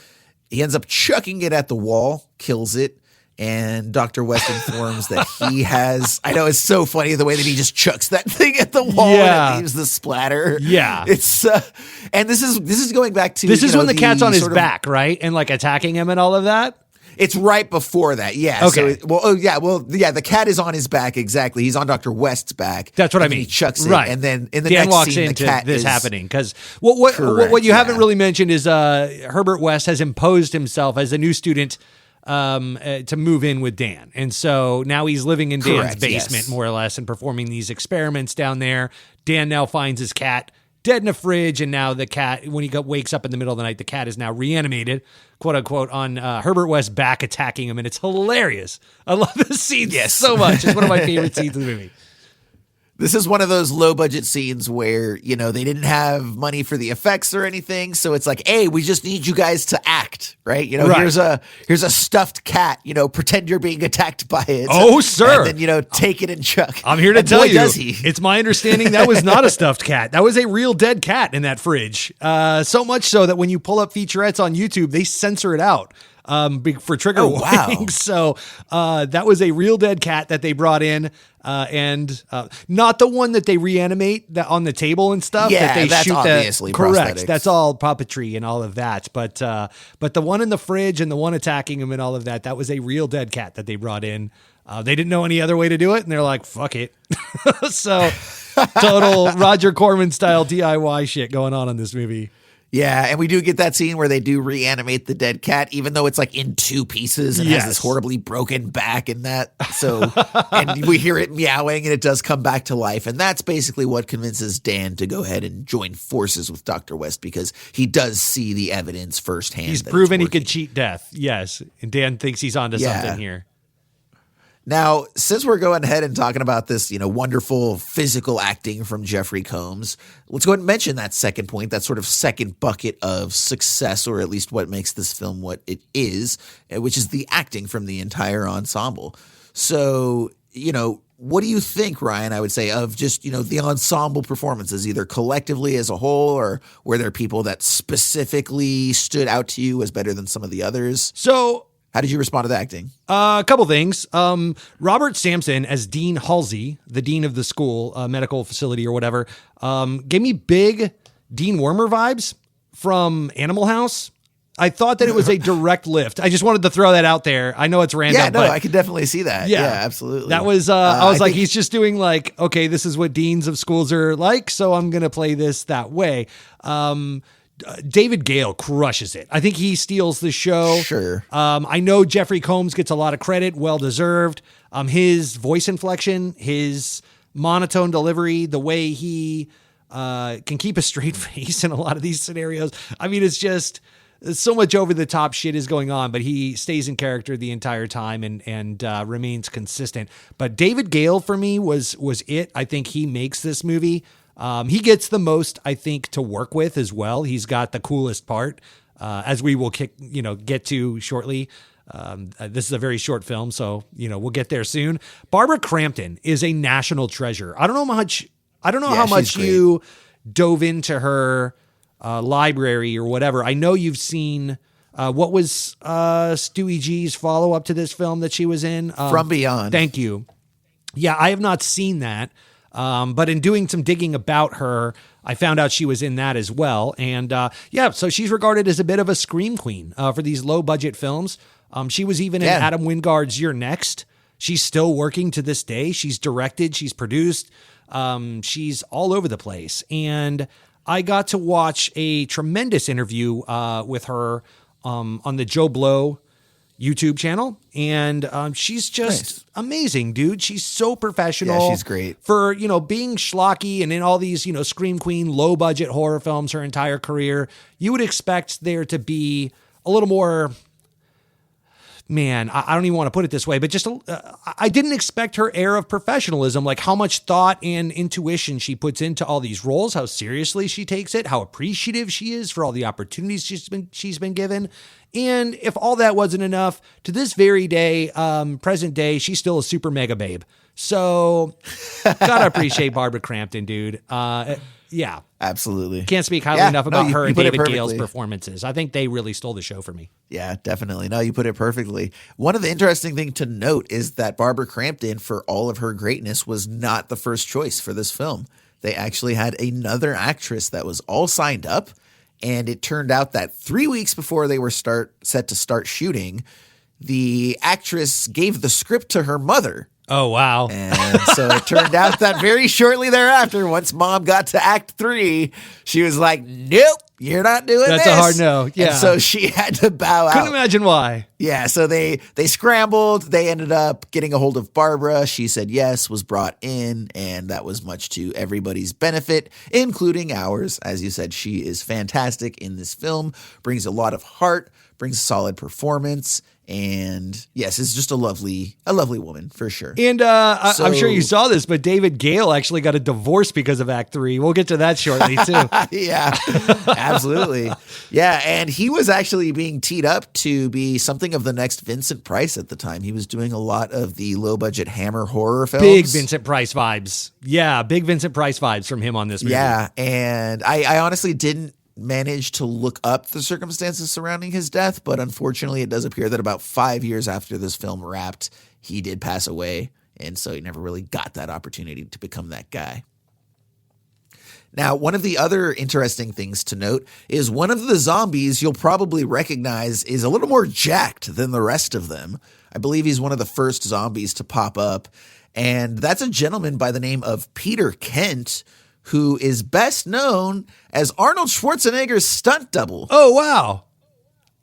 He ends up chucking it at the wall, kills it. And Dr. West informs that he has, I know it's so funny the way that he just chucks that thing at the wall and it leaves the splatter. Yeah. It's, and this is going back to, this is when the cat's on his back, right? And like attacking him and all of that. It's right before that. Yeah. Okay. So the cat is on his back. Exactly. He's on Dr. West's back. That's what I mean. He chucks it. Right. And then in the Dan next walks scene, into the cat this is happening. Because what you haven't really mentioned is Herbert West has imposed himself as a new student to move in with Dan. And so now he's living in Dan's basement, more or less, and performing these experiments down there. Dan now finds his cat dead in a fridge, and now the cat, when he wakes up in the middle of the night, the cat is now reanimated, quote unquote, on Herbert West's back, attacking him, and it's hilarious. I love this scene so much. It's one of my favorite scenes of the movie. This is one of those low budget scenes where, you know, they didn't have money for the effects or anything. So it's like, hey, we just need you guys to act, right? You know, here's a stuffed cat, you know, pretend you're being attacked by it. Oh, sir. And then, you know, take it and chuck. I'm here to tell you, does he. It's my understanding that was not a stuffed cat. That was a real dead cat in that fridge. So much so that when you pull up featurettes on YouTube, they censor it out. For trigger warnings. So that was a real dead cat that they brought in, and not the one that they reanimate that on the table and stuff. Yeah, that they that's shoot obviously correct. prosthetics. That's all puppetry and all of that. But the one in the fridge and the one attacking him and all of that, that was a real dead cat that they brought in. They didn't know any other way to do it, and they're like, "Fuck it." So total Roger Corman style DIY shit going on in this movie. Yeah, and we do get that scene where they do reanimate the dead cat, even though it's like in two pieces and has this horribly broken back and that. So, and we hear it meowing and it does come back to life. And that's basically what convinces Dan to go ahead and join forces with Dr. West, because he does see the evidence firsthand. He's proven he could cheat death. Yes. And Dan thinks he's onto something here. Now, since we're going ahead and talking about this, you know, wonderful physical acting from Jeffrey Combs, let's go ahead and mention that second point, that sort of second bucket of success, or at least what makes this film what it is, which is the acting from the entire ensemble. So, you know, what do you think, Ryan, I would say, of just, you know, the ensemble performances, either collectively as a whole, or were there people that specifically stood out to you as better than some of the others? So, how did you respond to the acting? A couple things. Robert Sampson as Dean Halsey, the dean of the school, medical facility or whatever, gave me big Dean Wormer vibes from Animal House. I thought that it was a direct lift. I just wanted to throw that out there. I know it's random. Yeah, no, but I could definitely see that. Yeah, absolutely. That was, I was like, he's just doing like, okay, this is what deans of schools are like, so I'm going to play this that way. David Gale crushes it. I think he steals the show. Sure. I know Jeffrey Combs gets a lot of credit, well deserved. His voice inflection, his monotone delivery, the way he can keep a straight face in a lot of these scenarios. I mean, it's just so much over the top shit is going on, but he stays in character the entire time and remains consistent. But David Gale for me was it. I think he makes this movie. He gets the most, I think, to work with as well. He's got the coolest part, as we will get to shortly. This is a very short film, so we'll get there soon. Barbara Crampton is a national treasure. I don't know how much you dove into her library or whatever. I know you've seen what was Stewie G's follow up to this film that she was in, From Beyond. Thank you. Yeah, I have not seen that. But in doing some digging about her, I found out she was in that as well. And so she's regarded as a bit of a scream queen for these low budget films. She was even in Adam Wingard's You're Next. She's still working to this day. She's directed, she's produced, she's all over the place. And I got to watch a tremendous interview with her on the Joe Blow YouTube channel, and she's just amazing, dude. She's so professional. Yeah, she's great. For, being schlocky and in all these, scream queen, low budget horror films her entire career, you would expect there to be a little more man, I don't even want to put it this way, but just I didn't expect her air of professionalism, like how much thought and intuition she puts into all these roles, how seriously she takes it, how appreciative she is for all the opportunities she's been given. And if all that wasn't enough, to this very day, present day, she's still a super mega babe. So gotta appreciate Barbara Crampton, dude. Yeah. Absolutely. Can't speak highly enough about her and put it David Gale's perfectly. performances. I think they really stole the show for me. Yeah, definitely. No, you put it perfectly. One of the interesting things to note is that Barbara Crampton, for all of her greatness, was not the first choice for this film. They actually had another actress that was all signed up, and it turned out that 3 weeks before they were set to start shooting, the actress gave the script to her mother. Oh, wow. And so it turned out that very shortly thereafter, once mom got to act 3, she was like, nope, you're not doing this. That's a hard no. Yeah. And so she had to bow out. Couldn't imagine why. Yeah. So they scrambled. They ended up getting a hold of Barbara. She said yes, was brought in. And that was much to everybody's benefit, including ours. As you said, she is fantastic in this film, brings a lot of heart, brings a solid performance. And yes, it's just a lovely woman for sure. And I'm sure you saw this, but David Gale actually got a divorce because of Act 3. We'll get to that shortly too. Yeah, absolutely. Yeah, and he was actually being teed up to be something of the next Vincent Price at the time. He was doing a lot of the low budget Hammer horror films. Big Vincent Price vibes. Yeah, big Vincent Price vibes from him on this movie. Yeah, and I honestly didn't manage to look up the circumstances surrounding his death, but unfortunately it does appear that about 5 years after this film wrapped, he did pass away, and so he never really got that opportunity to become that guy. Now, one of the other interesting things to note is one of the zombies you'll probably recognize is a little more jacked than the rest of them. I believe he's one of the first zombies to pop up, and that's a gentleman by the name of Peter Kent, who is best known as Arnold Schwarzenegger's stunt double. Oh, wow.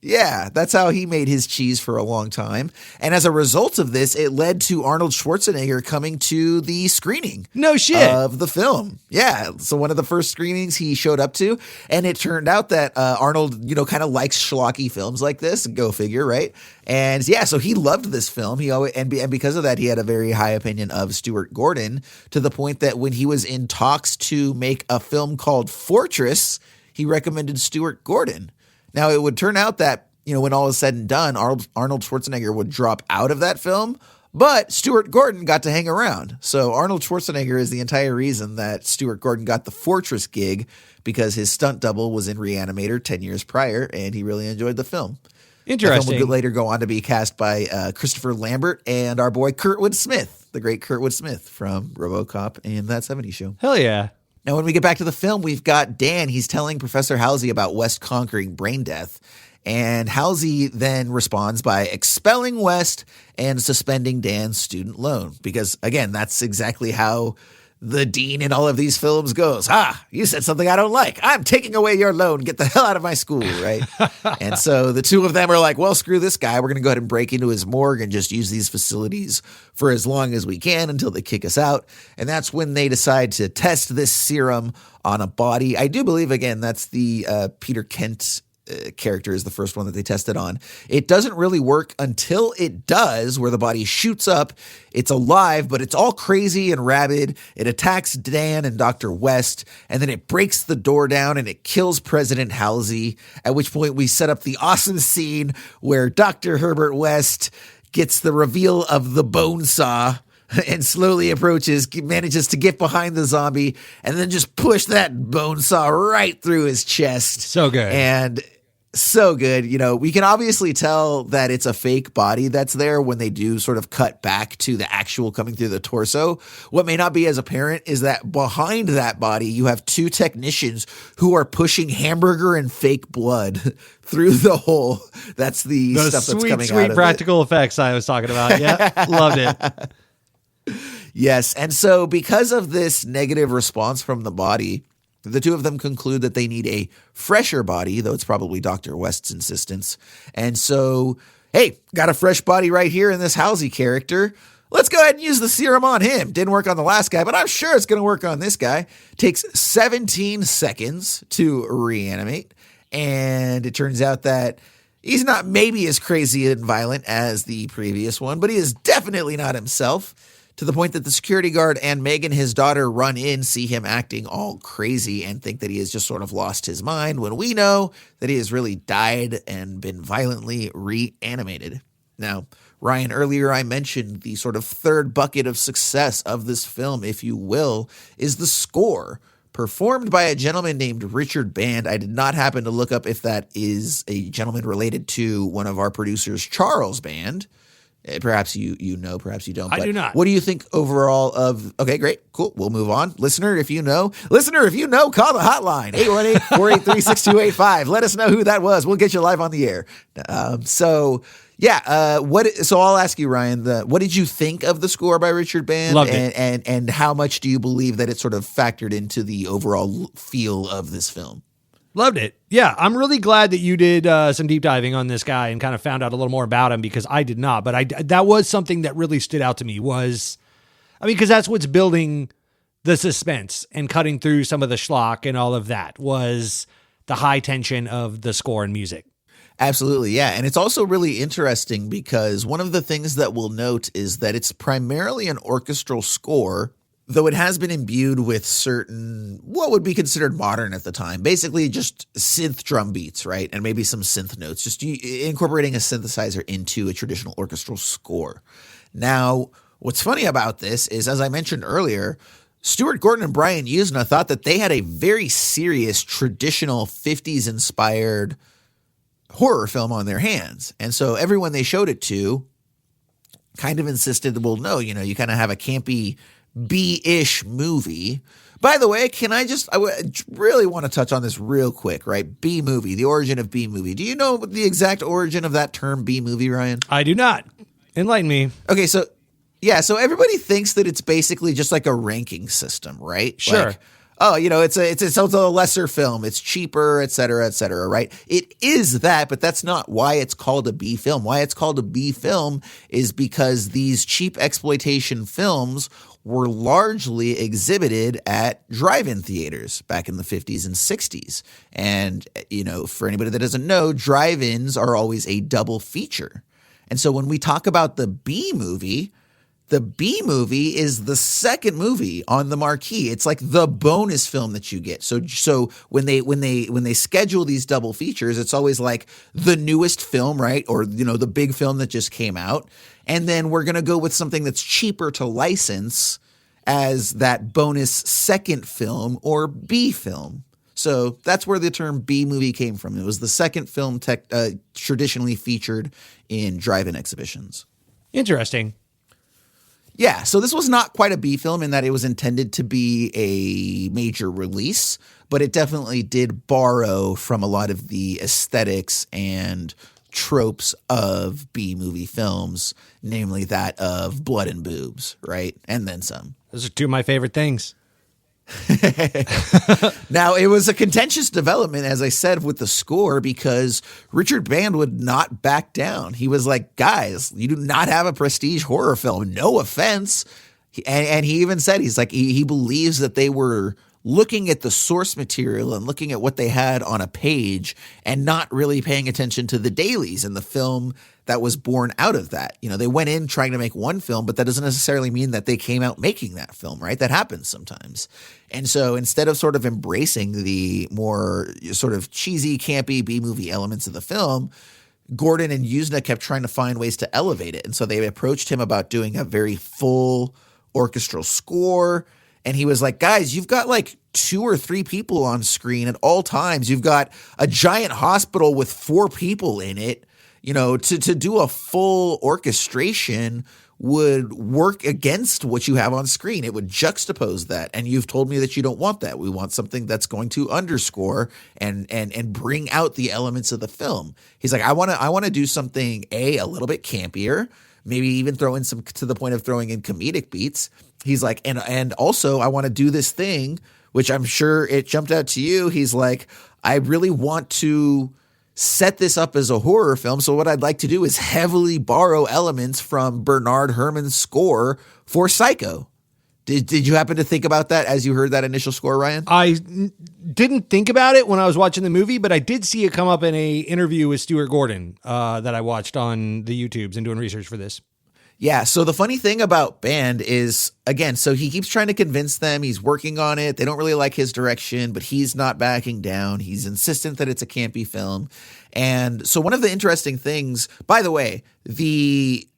Yeah, that's how he made his cheese for a long time. And as a result of this, it led to Arnold Schwarzenegger coming to the screening. No shit. Of the film. Yeah, so one of the first screenings he showed up to, and it turned out that Arnold, kind of likes schlocky films like this, go figure, right? And yeah, so he loved this film. He always, and because of that, he had a very high opinion of Stuart Gordon, to the point that when he was in talks to make a film called Fortress, he recommended Stuart Gordon. Now, it would turn out that, when all is said and done, Arnold Schwarzenegger would drop out of that film, but Stuart Gordon got to hang around. So Arnold Schwarzenegger is the entire reason that Stuart Gordon got the Fortress gig, because his stunt double was in Re-Animator 10 years prior, and he really enjoyed the film. Interesting. The film would later go on to be cast by Christopher Lambert and our boy Kurtwood Smith, the great Kurtwood Smith from RoboCop and That 70s Show. Hell yeah. Now, when we get back to the film, we've got Dan. He's telling Professor Halsey about West conquering brain death. And Halsey then responds by expelling West and suspending Dan's student loan. Because, again, that's exactly how the dean in all of these films goes. You said something I don't like. I'm taking away your loan. Get the hell out of my school, right? And so the two of them are like, well, screw this guy. We're going to go ahead and break into his morgue and just use these facilities for as long as we can until they kick us out. And that's when they decide to test this serum on a body. I do believe, again, that's the Peter Kent character is the first one that they tested on. It doesn't really work until it does, where the body shoots up. It's alive, but it's all crazy and rabid. It attacks Dan and Dr. West, and then it breaks the door down and it kills President Halsey, at which point we set up the awesome scene where Dr. Herbert West gets the reveal of the bone saw and slowly manages to get behind the zombie and then just push that bone saw right through his chest. So good. And so good. We can obviously tell that it's a fake body that's there when they do sort of cut back to the actual coming through the torso. What may not be as apparent is that behind that body, you have two technicians who are pushing hamburger and fake blood through the hole. That's the stuff that's coming out of it. Sweet practical effects I was talking about. Yeah, loved it. Yes. And so because of this negative response from the body, the two of them conclude that they need a fresher body, though it's probably Dr. West's insistence. And so, hey, got a fresh body right here in this Halsey character. Let's go ahead and use the serum on him. Didn't work on the last guy, but I'm sure it's going to work on this guy. Takes 17 seconds to reanimate. And it turns out that He's not maybe as crazy and violent as the previous one, but he is definitely not himself, to the point that the security guard and Megan, his daughter, run in, see him acting all crazy, and think that he has just sort of lost his mind, when we know that he has really died and been violently reanimated. Now, Ryan, earlier I mentioned the sort of third bucket of success of this film, if you will, is the score, performed by a gentleman named Richard Band. I did not happen to look up if that is a gentleman related to one of our producers, Charles Band. Perhaps you know, perhaps you don't. I do not. What do you think overall of? Okay, great, cool. We'll move on. Listener, if you know, call the hotline 818-483-6285. Let us know who that was. We'll get you live on the air. So I'll ask you, Ryan, what did you think of the score by Richard Band? Loved it. And how much do you believe that it sort of factored into the overall feel of this film? Loved it. Yeah, I'm really glad that you did some deep diving on this guy and kind of found out a little more about him, because I did not. But that was something that really stood out to me because that's what's building the suspense and cutting through some of the schlock and all of that, was the high tension of the score and music. Absolutely, yeah. And it's also really interesting because one of the things that we'll note is that it's primarily an orchestral score, though it has been imbued with certain, what would be considered modern at the time, basically just synth drum beats, right? And maybe some synth notes, just incorporating a synthesizer into a traditional orchestral score. Now, what's funny about this is, as I mentioned earlier, Stuart Gordon and Brian Usna thought that they had a very serious traditional 50s inspired horror film on their hands. And so everyone they showed it to kind of insisted, well, no, you kind of have a campy B-ish movie. By the way, I really want to touch on this real quick, right? B-movie, the origin of B-movie. Do you know the exact origin of that term B-movie, Ryan? I do not. Enlighten me. Okay, so everybody thinks that it's basically just like a ranking system, right? Sure. Like, it's a lesser film. It's cheaper, et cetera, right? It is that, but that's not why it's called a B film. Why it's called a B film is because these cheap exploitation films were largely exhibited at drive-in theaters back in the 50s and 60s. And, for anybody that doesn't know, drive-ins are always a double feature. And so when we talk about the B movie is the second movie on the marquee. It's like the bonus film that you get. So when they schedule these double features, it's always like the newest film, right? Or, the big film that just came out. And then we're going to go with something that's cheaper to license as that bonus second film or B film. So that's where the term B movie came from. It was the second film traditionally featured in drive-in exhibitions. Interesting. Yeah, so this was not quite a B film in that it was intended to be a major release, but it definitely did borrow from a lot of the aesthetics and tropes of B movie films, namely that of blood and boobs, right? And then some. Those are two of my favorite things. Now, it was a contentious development, as I said, with the score, because Richard Band would not back down. He was like, guys, you do not have a prestige horror film. No offense. And he even said, he's like, he believes that they were looking at the source material and looking at what they had on a page and not really paying attention to the dailies in the film that was born out of that. They went in trying to make one film, but that doesn't necessarily mean that they came out making that film, right? That happens sometimes. And so instead of sort of embracing the more sort of cheesy, campy B-movie elements of the film, Gordon and Usna kept trying to find ways to elevate it. And so they approached him about doing a very full orchestral score. And he was like, guys, you've got like 2 or 3 people on screen at all times. You've got a giant hospital with 4 people in it. To do a full orchestration would work against what you have on screen. It would juxtapose that. And you've told me that you don't want that. We want something that's going to underscore and bring out the elements of the film. He's like, I want to do something a little bit campier, maybe even throw in some, to the point of throwing in comedic beats. He's like, and also I want to do this thing, which I'm sure it jumped out to you. He's like, I really want to set this up as a horror film. So what I'd like to do is heavily borrow elements from Bernard Herrmann's score for Psycho. Did you happen to think about that as you heard that initial score, Ryan? didn't think about it when I was watching the movie, but I did see it come up in a interview with Stuart Gordon that I watched on the YouTubes and doing research for this. Yeah, so the funny thing about Band is, again, so he keeps trying to convince them. He's working on it. They don't really like his direction, but he's not backing down. He's insistent that it's a campy film. And so one of the interesting things, by the way, the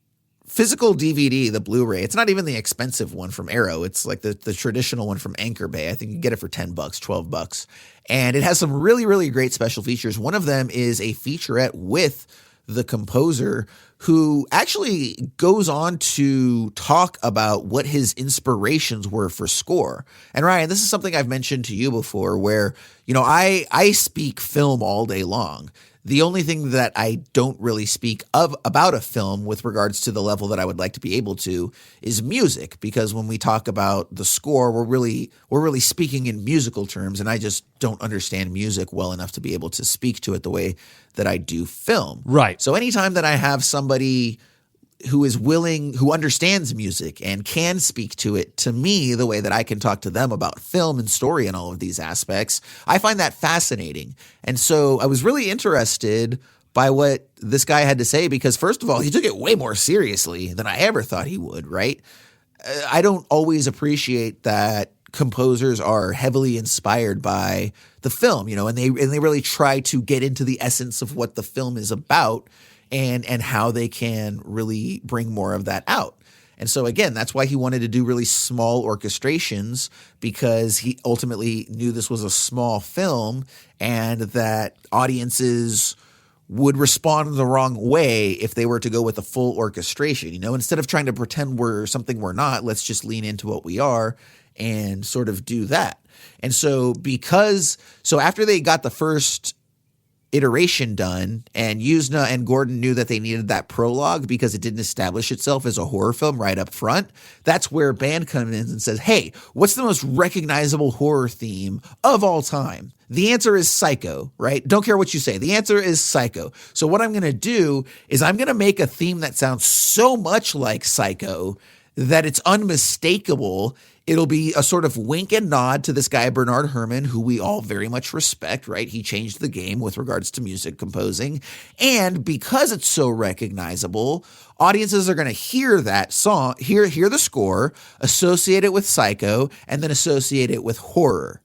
physical DVD, the Blu-ray, it's not even the expensive one from Arrow. It's like the traditional one from Anchor Bay. I think you can get it for $10, $12. And it has some really, really great special features. One of them is a featurette with the composer, who actually goes on to talk about what his inspirations were for score. And Ryan, this is something I've mentioned to you before where, I speak film all day long. The only thing that I don't really speak about a film with regards to the level that I would like to be able to is music, because when we talk about the score, we're really speaking in musical terms, and I just don't understand music well enough to be able to speak to it the way that I do film. Right. So anytime that I have somebody who understands music and can speak to it to me the way that I can talk to them about film and story and all of these aspects, I find that fascinating. And so I was really interested by what this guy had to say, because first of all, he took it way more seriously than I ever thought he would, right? I don't always appreciate that composers are heavily inspired by the film, and they really try to get into the essence of what the film is about and how they can really bring more of that out. And so again, that's why he wanted to do really small orchestrations, because he ultimately knew this was a small film and that audiences would respond the wrong way if they were to go with a full orchestration. Instead of trying to pretend we're something we're not, let's just lean into what we are and sort of do that. And so after they got the first iteration done, and Yuzna and Gordon knew that they needed that prologue because it didn't establish itself as a horror film right up front, that's where Band comes in and says, hey, what's the most recognizable horror theme of all time? The answer is Psycho, right? Don't care what you say. The answer is Psycho. So what I'm going to do is I'm going to make a theme that sounds so much like Psycho that it's unmistakable. It'll be a sort of wink and nod to this guy, Bernard Herrmann, who we all very much respect, right? He changed the game with regards to music composing. And because it's so recognizable, audiences are going to hear that song, hear the score, associate it with Psycho, and then associate it with horror.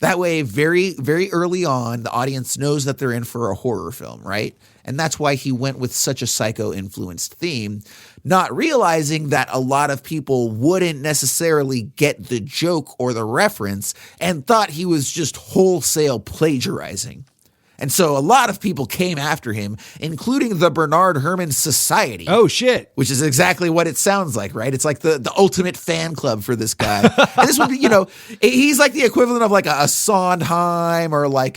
That way, very, very early on, the audience knows that they're in for a horror film, right? And that's why he went with such a Psycho-influenced theme, not realizing that a lot of people wouldn't necessarily get the joke or the reference and thought he was just wholesale plagiarizing. And so a lot of people came after him, including the Bernard Herrmann Society. Oh, shit. Which is exactly what it sounds like, right? It's like the ultimate fan club for this guy. And this would be, he's like the equivalent of like a Sondheim or like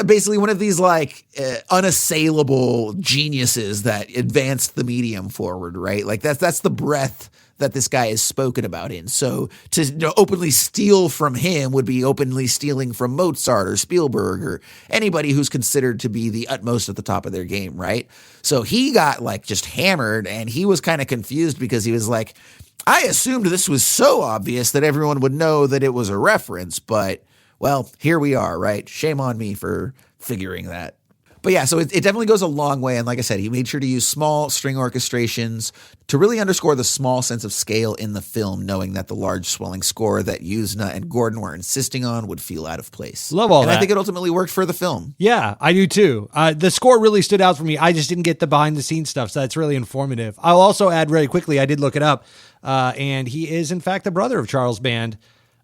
basically one of these like unassailable geniuses that advanced the medium forward, right? Like that's the breadth that this guy is spoken about in. So to openly steal from him would be openly stealing from Mozart or Spielberg or anybody who's considered to be the utmost at the top of their game, right? So he got like just hammered, and he was kind of confused because he was like, I assumed this was so obvious that everyone would know that it was a reference, but well, here we are, right? Shame on me for figuring that. But yeah, so it definitely goes a long way. And like I said, he made sure to use small string orchestrations to really underscore the small sense of scale in the film, knowing that the large swelling score that Yuzna and Gordon were insisting on would feel out of place. Love all that. And I think it ultimately worked for the film. Yeah, I do too. The score really stood out for me. I just didn't get the behind the scenes stuff, so that's really informative. I'll also add really quickly, I did look it up, and he is in fact the brother of Charles Band.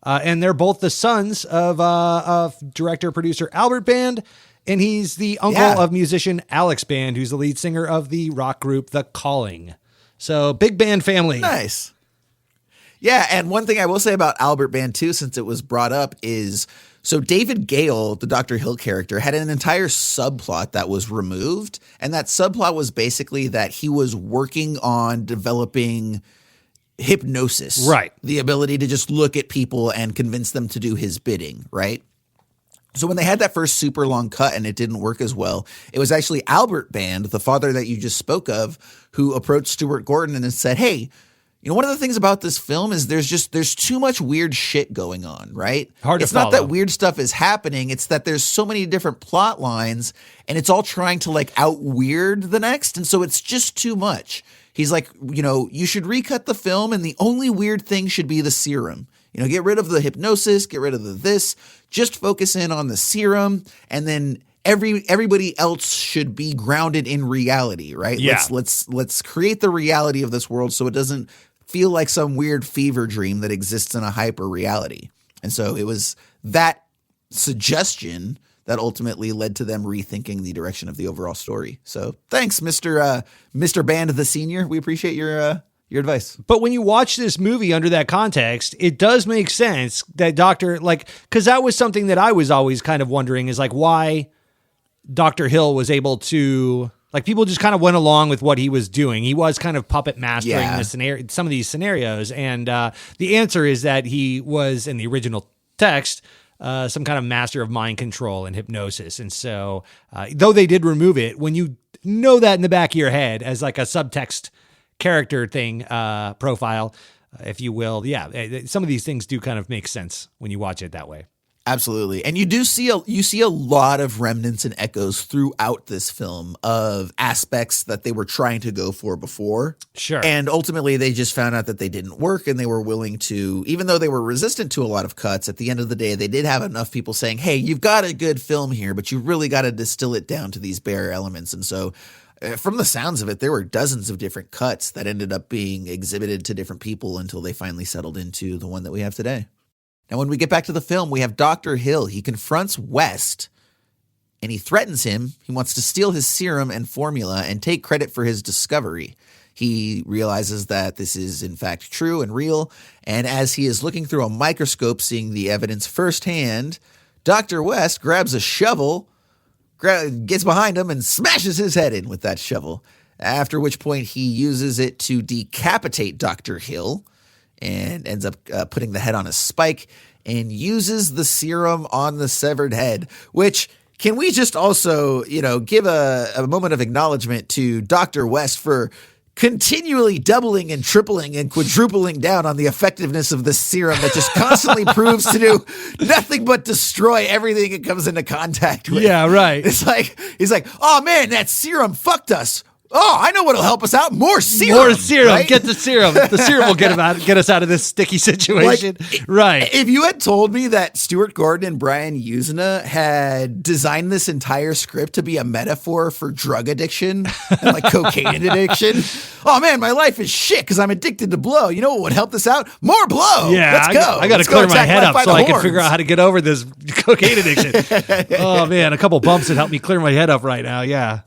And they're both the sons of director-producer Albert Band, and he's the uncle of musician Alex Band, who's the lead singer of the rock group The Calling. So big Band family. Nice. Yeah, and one thing I will say about Albert Band too, since it was brought up, is so David Gale, the Dr. Hill character, had an entire subplot that was removed, and that subplot was basically that he was working on developing hypnosis, right? The ability to just look at people and convince them to do his bidding, right? So when they had that first super long cut and it didn't work as well, it was actually Albert Band, the father that you just spoke of, who approached Stuart Gordon and said, hey, one of the things about this film is there's too much weird shit going on, right? Hard to It's not that follow. weird stuff is happening. It's that there's so many different plot lines and it's all trying to like out weird the next. And so it's just too much. He's like, you should recut the film and the only weird thing should be the serum. Get rid of the hypnosis, get rid of the this, just focus in on the serum, and then everybody else should be grounded in reality, right? Yeah. Let's create the reality of this world so it doesn't feel like some weird fever dream that exists in a hyper reality. And so it was that suggestion that ultimately led to them rethinking the direction of the overall story. So thanks, Mr. Band the Senior. We appreciate your advice. But when you watch this movie under that context, it does make sense that because that was something that I was always kind of wondering is like why Dr. Hill was able to, like, people just kind of went along with what he was doing. He was kind of puppet mastering some of these scenarios. And the answer is that he was, in the original text, some kind of master of mind control and hypnosis. And so, though they did remove it, when you know that in the back of your head as like a subtext character thing, profile, if you will, some of these things do kind of make sense when you watch it that way. Absolutely. And you see a lot of remnants and echoes throughout this film of aspects that they were trying to go for before. Sure. And ultimately they just found out that they didn't work, and they were willing to, even though they were resistant to a lot of cuts, at the end of the day, they did have enough people saying, hey, you've got a good film here, but you really got to distill it down to these bare elements. And so from the sounds of it, there were dozens of different cuts that ended up being exhibited to different people until they finally settled into the one that we have today. Now, when we get back to the film, we have Dr. Hill. He confronts West, and he threatens him. He wants to steal his serum and formula and take credit for his discovery. He realizes that this is, in fact, true and real, and as he is looking through a microscope, seeing the evidence firsthand, Dr. West grabs a shovel, gets behind him, and smashes his head in with that shovel, after which point he uses it to decapitate Dr. Hill, and ends up putting the head on a spike and uses the serum on the severed head, which, can we just also, give a moment of acknowledgement to Dr. West for continually doubling and tripling and quadrupling down on the effectiveness of this serum that just constantly proves to do nothing but destroy everything it comes into contact with. Yeah, right. It's like, he's like, oh man, that serum fucked us. Oh, I know what'll help us out. More serum. More serum. Right? Get the serum. The serum will get us out of this sticky situation. Right. If you had told me that Stuart Gordon and Brian Usna had designed this entire script to be a metaphor for drug addiction and like cocaine addiction, oh man, my life is shit because I'm addicted to blow. You know what would help this out? More blow. Yeah, let's go. I got to clear my head up so I can figure out how to get over this cocaine addiction. Oh man, a couple bumps would help me clear my head up right now. Yeah.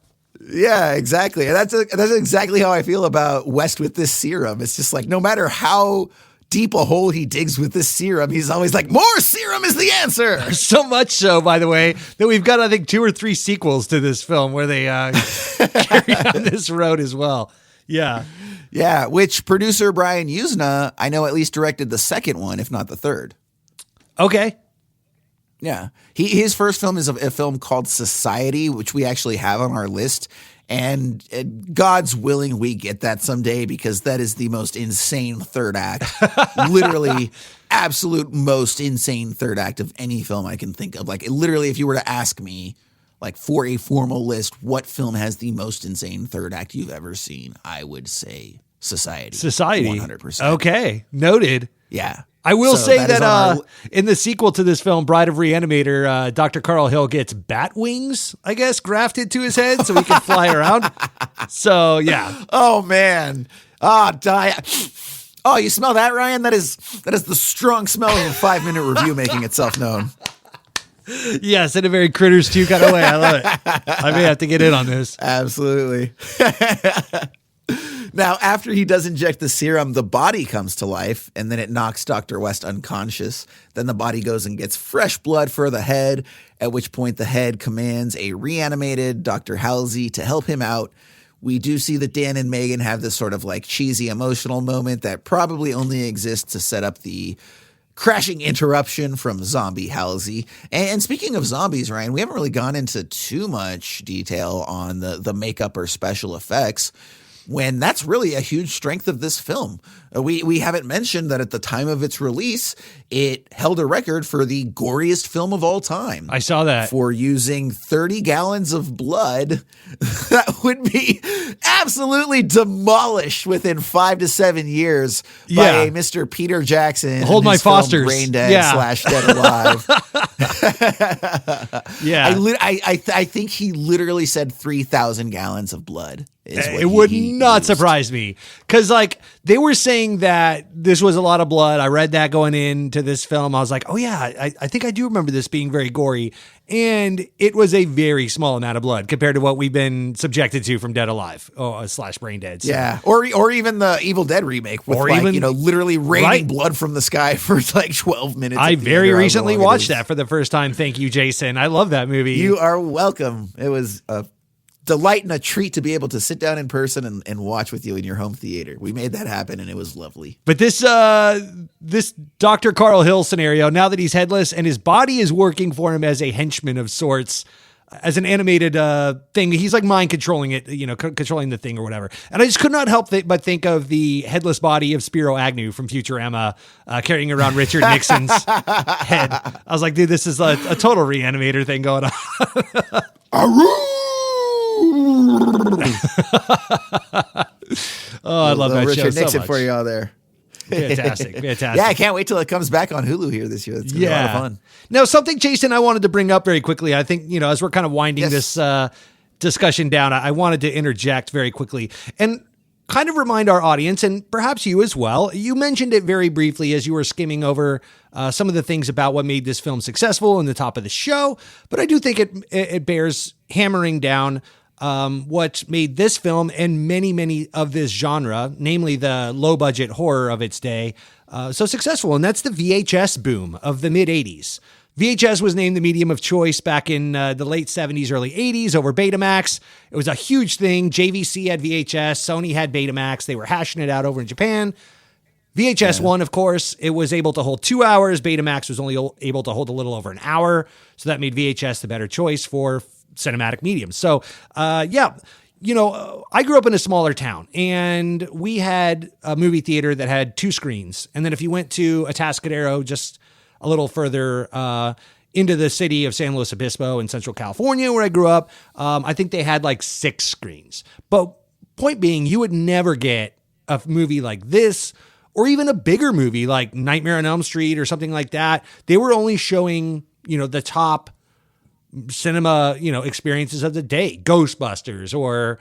Yeah, exactly. And that's exactly how I feel about West with this serum. It's just like, no matter how deep a hole he digs with this serum, he's always like, more serum is the answer. So much so, by the way, that we've got, I think, 2 or 3 sequels to this film where they carry on this road as well. Yeah. Yeah, which producer Brian Usna, I know, at least directed the second one, if not the third. Okay. Yeah. His first film is a film called Society, which we actually have on our list. And God's willing we get that someday, because that is the most insane third act. Literally, absolute most insane third act of any film I can think of. Like, literally, if you were to ask me, like, for a formal list, what film has the most insane third act you've ever seen, I would say Society. 100%. Okay. Noted. Yeah. I will say that in the sequel to this film, Bride of Re-Animator, Dr. Carl Hill gets bat wings, I guess, grafted to his head so he can fly around. So, yeah. Oh, man. Oh, you smell that, Ryan? That is the strong smell of a 5-minute review making itself known. Yes, in a very Critters 2 kind of way. I love it. I may have to get in on this. Absolutely. Now, after he does inject the serum, the body comes to life, and then it knocks Dr. West unconscious. Then the body goes and gets fresh blood for the head, at which point the head commands a reanimated Dr. Halsey to help him out. We do see that Dan and Megan have this sort of like cheesy emotional moment that probably only exists to set up the crashing interruption from zombie Halsey. And speaking of zombies, Ryan, we haven't really gone into too much detail on the makeup or special effects. when that's really a huge strength of this film. We haven't mentioned that at the time of its release, it held a record for the goriest film of all time. I saw that. For using 30 gallons of blood that would be absolutely demolished within 5 to 7 years by Mr. Peter Jackson. Hold My Fosters. Brain Dead / Dead Alive. I think he literally said 3,000 gallons of blood. It would not surprise me, because like they were saying that this was a lot of blood. I read that going into this film. I was like, oh yeah, I think I do remember this being very gory. And it was a very small amount of blood compared to what we've been subjected to from Dead Alive / Brain Dead. So. Yeah. Or even the Evil Dead remake with literally raining blood from the sky for like 12 minutes. I very recently watched that for the first time. Thank you, Jason. I love that movie. You are welcome. It was a delight and a treat to be able to sit down in person and watch with you in your home theater. We made that happen and it was lovely. But this Dr. Carl Hill scenario, now that he's headless and his body is working for him as a henchman of sorts, as an animated thing, he's like mind controlling it, controlling the thing or whatever. And I just could not help but think of the headless body of Spiro Agnew from Futurama carrying around Richard Nixon's head. I was like, dude, this is a total Re-Animator thing going on. I love that Richard show Nixon so much. for you all there. Fantastic. Yeah, I can't wait till it comes back on Hulu here this year. It's gonna be a lot of fun. Now, something, Jason, I wanted to bring up very quickly. I think, as we're kind of winding this discussion down, I wanted to interject very quickly and kind of remind our audience, and perhaps you as well. You mentioned it very briefly as you were skimming over some of the things about what made this film successful in the top of the show, but I do think it bears hammering down what made this film and many, many of this genre, namely the low-budget horror of its day, so successful. And that's the VHS boom of the mid-'80s. VHS was named the medium of choice back in the late 70s, early 80s over Betamax. It was a huge thing. JVC had VHS. Sony had Betamax. They were hashing it out over in Japan. VHS won, of course. It was able to hold 2 hours. Betamax was only able to hold a little over an hour. So that made VHS the better choice for cinematic mediums. So, I grew up in a smaller town and we had a movie theater that had 2 screens. And then if you went to Atascadero, just a little further into the city of San Luis Obispo in Central California, where I grew up, I think they had like 6 screens. But point being, you would never get a movie like this or even a bigger movie like Nightmare on Elm Street or something like that. They were only showing, the top cinema, experiences of the day, Ghostbusters, or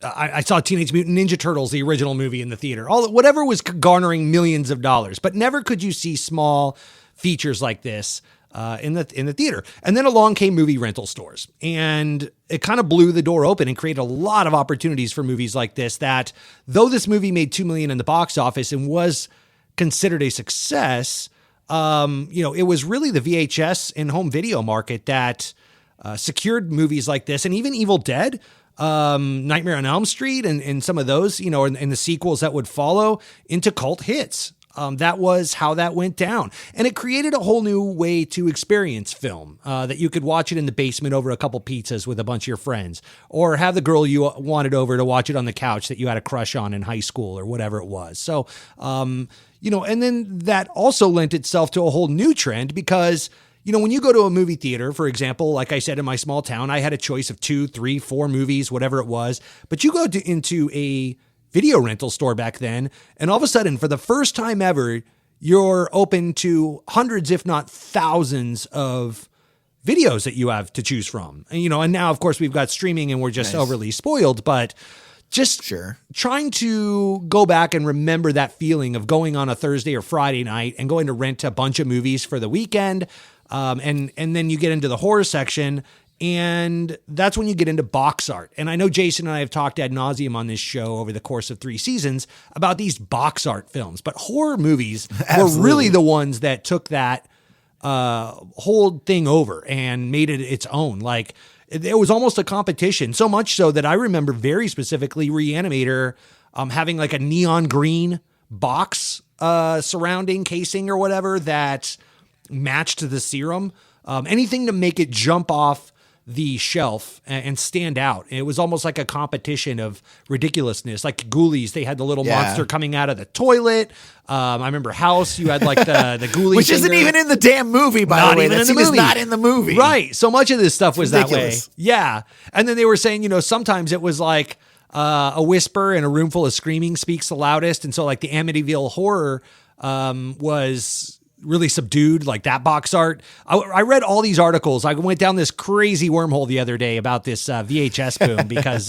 I saw Teenage Mutant Ninja Turtles, the original movie, in the theater, whatever was garnering millions of dollars, but never could you see small features like this in the theater. And then along came movie rental stores, and it kind of blew the door open and created a lot of opportunities for movies like this, that though this movie made $2 million in the box office and was considered a success, it was really the VHS and home video market that secured movies like this, and even Evil Dead, Nightmare on Elm Street, and some of those, and the sequels that would follow into cult hits. That was how that went down. And it created a whole new way to experience film, that you could watch it in the basement over a couple pizzas with a bunch of your friends, or have the girl you wanted over to watch it on the couch that you had a crush on in high school or whatever it was. So, and then that also lent itself to a whole new trend because, when you go to a movie theater, for example, like I said, in my small town, I had a choice of 2, 3, 4 movies, whatever it was, but you go into a video rental store back then, and all of a sudden, for the first time ever, you're open to hundreds, if not thousands, of videos that you have to choose from. And now, of course, we've got streaming and we're just overly spoiled, but just trying to go back and remember that feeling of going on a Thursday or Friday night and going to rent a bunch of movies for the weekend. And then you get into the horror section, and that's when you get into box art. And I know Jason and I have talked ad nauseum on this show over the course of 3 seasons about these box art films, but horror movies were really the ones that took that whole thing over and made it its own. Like, it was almost a competition, so much so that I remember very specifically Re-Animator having like a neon green box surrounding casing or whatever that matched the Serum. Anything to make it jump off the shelf and stand out. And it was almost like a competition of ridiculousness. Like Ghoulies, they had the little monster coming out of the toilet. I remember House, you had like the Ghoulies. Which isn't even in the damn movie, by the way. That scene is not in the movie. Right. So much of this stuff was ridiculous. That way. Yeah. And then they were saying, sometimes it was like a whisper in a room full of screaming speaks the loudest. And so like the Amityville horror was really subdued, like that box art. I read all these articles. I went down this crazy wormhole the other day about this VHS boom because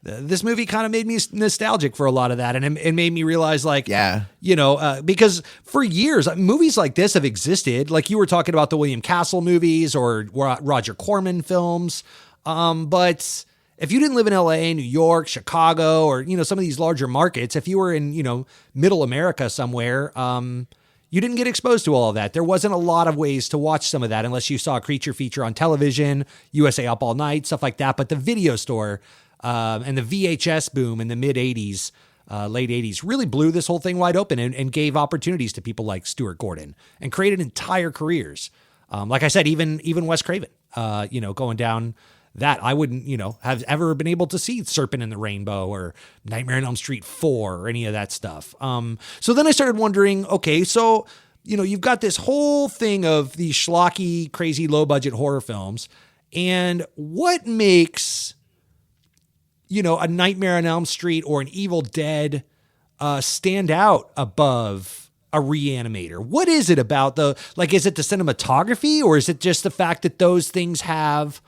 this movie kind of made me nostalgic for a lot of that. And it made me realize because for years, movies like this have existed. Like you were talking about the William Castle movies or Roger Corman films. But if you didn't live in LA, New York, Chicago, or, some of these larger markets, if you were in, middle America somewhere, you didn't get exposed to all of that. There wasn't a lot of ways to watch some of that unless you saw a creature feature on television, USA Up All Night, stuff like that. But the video store and the VHS boom in the mid 80s, late 80s really blew this whole thing wide open and gave opportunities to people like Stuart Gordon and created entire careers. Like I said, even Wes Craven, going down that I wouldn't, have ever been able to see Serpent in the Rainbow or Nightmare on Elm Street 4 or any of that stuff. So then I started wondering, okay, so, you've got this whole thing of these schlocky, crazy, low budget horror films. And what makes, a Nightmare on Elm Street or an Evil Dead stand out above a Re-Animator? What is it about is it the cinematography or is it just the fact that those things have...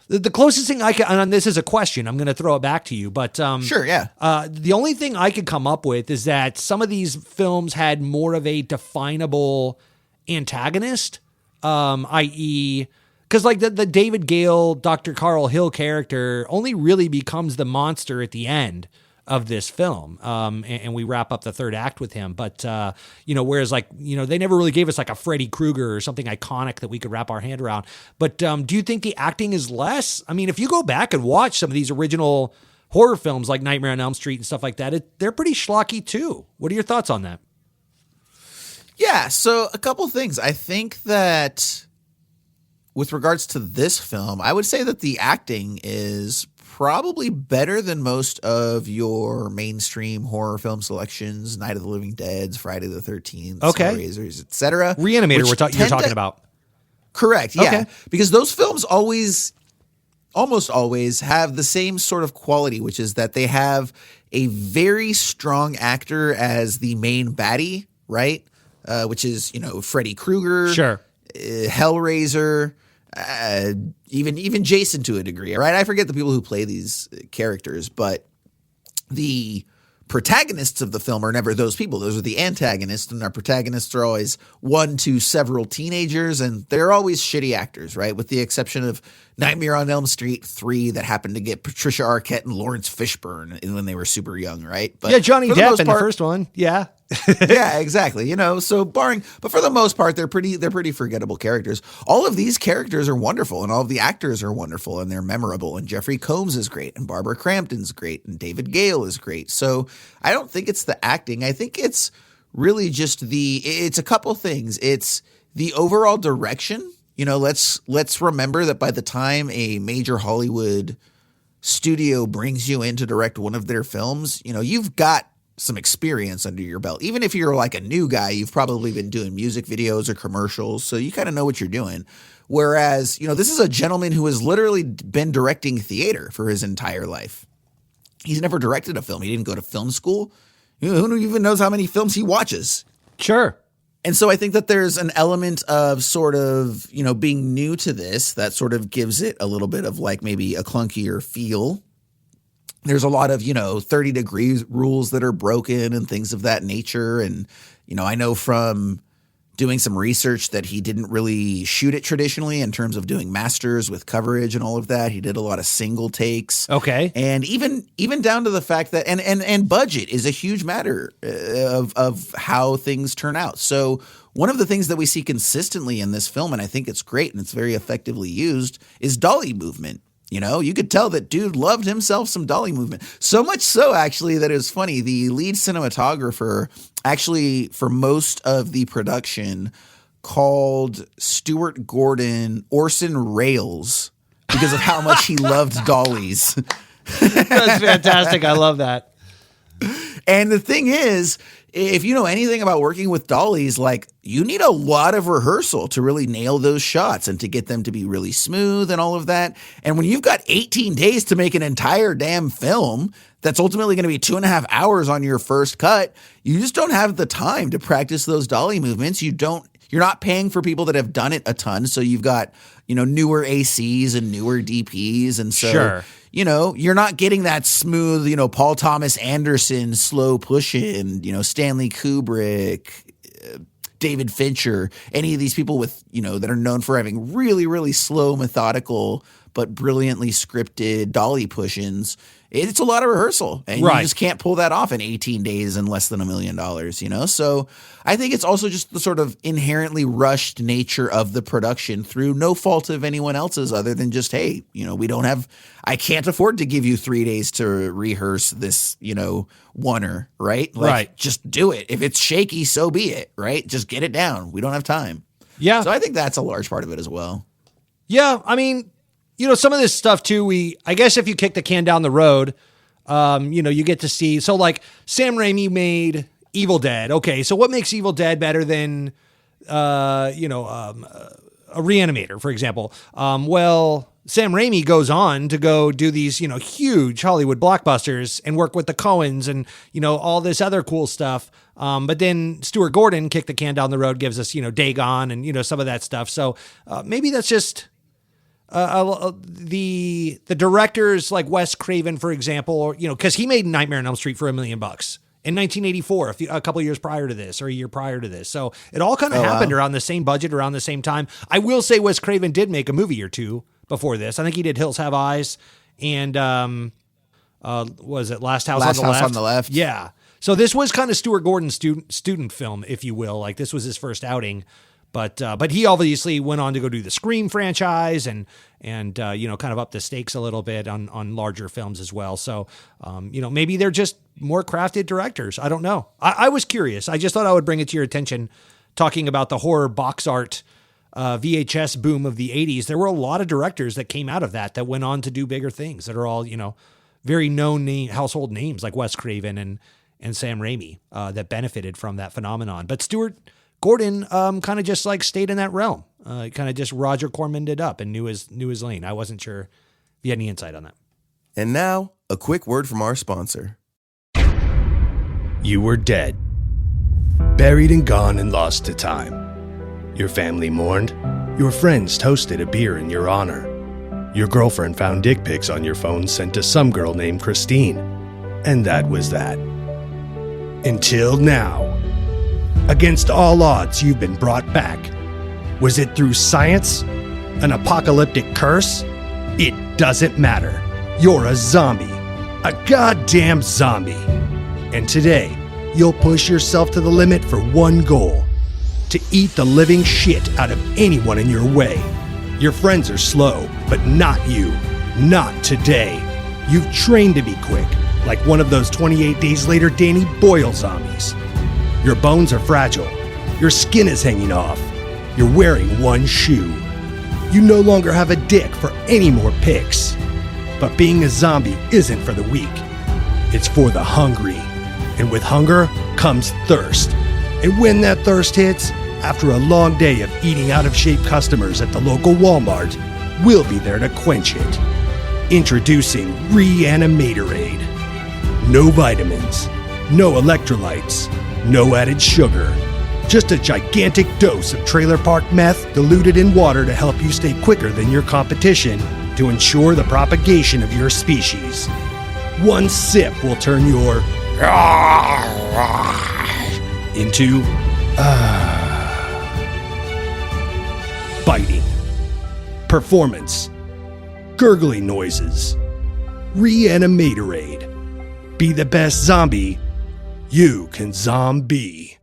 The closest thing I can, and this is a question, I'm going to throw it back to you, but sure, yeah. The only thing I could come up with is that some of these films had more of a definable antagonist, i.e., because like the David Gale, Dr. Carl Hill character only really becomes the monster at the end of this film. And we wrap up the third act with him. But, whereas they never really gave us like a Freddy Krueger or something iconic that we could wrap our hand around. But do you think the acting is less? I mean, if you go back and watch some of these original horror films like Nightmare on Elm Street and stuff like that, they're pretty schlocky too. What are your thoughts on that? Yeah, so a couple things. I think that with regards to this film, I would say that the acting is probably better than most of your mainstream horror film selections, Night of the Living Dead, Friday the 13th, Hellraisers, etc. Re-Animator you're talking about. Correct, yeah. Okay. Because those films almost always have the same sort of quality, which is that they have a very strong actor as the main baddie, right? Which is, Freddy Krueger, sure, Hellraiser, even Jason to a degree, right? I forget the people who play these characters, but the protagonists of the film are never those people. Those are the antagonists, and our protagonists are always one to several teenagers, and they're always shitty actors, right? With the exception of Nightmare on Elm Street 3 that happened to get Patricia Arquette and Lawrence Fishburne when they were super young, right? But yeah, Johnny Depp in the first one, yeah. Yeah, exactly. So but for the most part, they're pretty forgettable characters. All of these characters are wonderful, and all of the actors are wonderful, and they're memorable. And Jeffrey Combs is great, and Barbara Crampton's great, and David Gale is great. So I don't think it's the acting. I think it's really just it's a couple things. It's the overall direction. Let's remember that by the time a major Hollywood studio brings you in to direct one of their films, you've got some experience under your belt. Even if you're like a new guy, you've probably been doing music videos or commercials, so you kind of know what you're doing. Whereas, this is a gentleman who has literally been directing theater for his entire life. He's never directed a film. He didn't go to film school. Who even knows how many films he watches? Sure. And so I think that there's an element of sort of, being new to this that sort of gives it a little bit of like maybe a clunkier feel. There's a lot of, 30 degrees rules that are broken and things of that nature. And, I know from doing some research that he didn't really shoot it traditionally in terms of doing masters with coverage and all of that. He did a lot of single takes. Okay. And even down to the fact that, and budget is a huge matter of how things turn out. So one of the things that we see consistently in this film, and I think it's great and it's very effectively used, is dolly movement. You could tell that dude loved himself some dolly movement. So much so, actually, that it was funny. The lead cinematographer, actually, for most of the production, called Stuart Gordon Orson Rails because of how much he loved dollies. That's fantastic. I love that. And the thing is, if you know anything about working with dollies, like you need a lot of rehearsal to really nail those shots and to get them to be really smooth and all of that. And when you've got 18 days to make an entire damn film that's ultimately going to be 2.5 hours on your first cut, you just don't have the time to practice those dolly movements. You're not paying for people that have done it a ton. So you've got, newer ACs and newer DPs. And so, Sure. You're not getting that smooth, Paul Thomas Anderson slow push in, Stanley Kubrick, David Fincher, any of these people with, that are known for having really, really slow, methodical, but brilliantly scripted dolly push-ins. It's a lot of rehearsal, and you just can't pull that off in 18 days and less than $1 million, So I think it's also just the sort of inherently rushed nature of the production through no fault of anyone else's other than just, hey, I can't afford to give you 3 days to rehearse this, oneer, right? Right. Just do it. If it's shaky, so be it, right? Just get it down. We don't have time. Yeah. So I think that's a large part of it as well. Yeah. I mean, some of this stuff too, I guess if you kick the can down the road, you get to see, so like Sam Raimi made Evil Dead. Okay. So what makes Evil Dead better than, a Re-Animator, for example? Well, Sam Raimi goes on to go do these, huge Hollywood blockbusters and work with the Coens and, all this other cool stuff. But then Stuart Gordon kicked the can down the road, gives us, Dagon and, some of that stuff. So maybe that's just, the directors like Wes Craven, for example, or, because he made Nightmare on Elm Street for $1 million in 1984, a couple of years prior to this, or a year prior to this. So it all kind of happened around the same budget, around the same time. I will say Wes Craven did make a movie or two before this. I think he did Hills Have Eyes and was it Last House on the Left? Yeah. So this was kind of Stuart Gordon's student film, if you will. Like this was his first outing. But he obviously went on to go do the Scream franchise and kind of up the stakes a little bit on larger films as well. So, maybe they're just more crafted directors. I don't know. I was curious. I just thought I would bring it to your attention talking about the horror box art VHS boom of the 80s. There were a lot of directors that came out of that went on to do bigger things that are all, very known household names like Wes Craven and Sam Raimi that benefited from that phenomenon. But Stuart Gordon kind of just like stayed in that realm, kind of just Roger Corman'd it up and knew his lane. I wasn't sure if you had any insight on that. And now, a quick word from our sponsor. You were dead, buried and gone and lost to time. Your family mourned. Your friends toasted a beer in your honor. Your girlfriend found dick pics on your phone sent to some girl named Christine. And that was that. Until now. Against all odds, you've been brought back. Was it through science? An apocalyptic curse? It doesn't matter. You're a zombie. A goddamn zombie. And today, you'll push yourself to the limit for one goal. To eat the living shit out of anyone in your way. Your friends are slow, but not you. Not today. You've trained to be quick, like one of those 28 days later Danny Boyle zombies. Your bones are fragile. Your skin is hanging off. You're wearing one shoe. You no longer have a dick for any more pics. But being a zombie isn't for the weak. It's for the hungry. And with hunger comes thirst. And when that thirst hits, after a long day of eating out-of-shape customers at the local Walmart, we'll be there to quench it. Introducing Re-Animator. No vitamins, no electrolytes, no added sugar. Just a gigantic dose of trailer park meth diluted in water to help you stay quicker than your competition to ensure the propagation of your species. One sip will turn your into biting, performance, gurgling noises. Re-Animator. Be the best zombie you can zombie.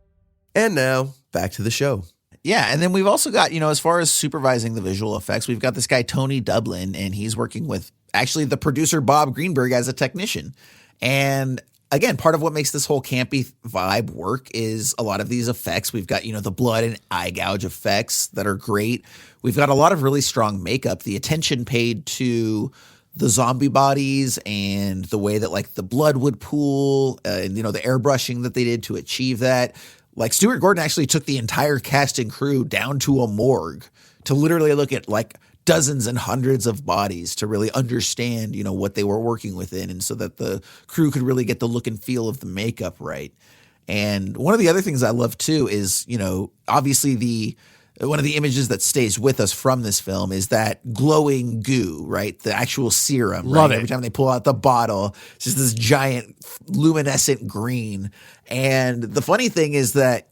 And now, back to the show. Yeah, and then we've also got, as far as supervising the visual effects, we've got this guy, Tony Dublin, and he's working with actually the producer, Bob Greenberg, as a technician. And again, part of what makes this whole campy vibe work is a lot of these effects. We've got, the blood and eye gouge effects that are great. We've got a lot of really strong makeup. The attention paid to the zombie bodies and the way that like the blood would pool and, the airbrushing that they did to achieve that. Like Stuart Gordon actually took the entire cast and crew down to a morgue to literally look at like dozens and hundreds of bodies to really understand, what they were working within, and so that the crew could really get the look and feel of the makeup right. And one of the other things I love too is, obviously one of the images that stays with us from this film is that glowing goo, right? The actual serum. Love right? it. Every time they pull out the bottle, it's just this giant luminescent green. And the funny thing is that,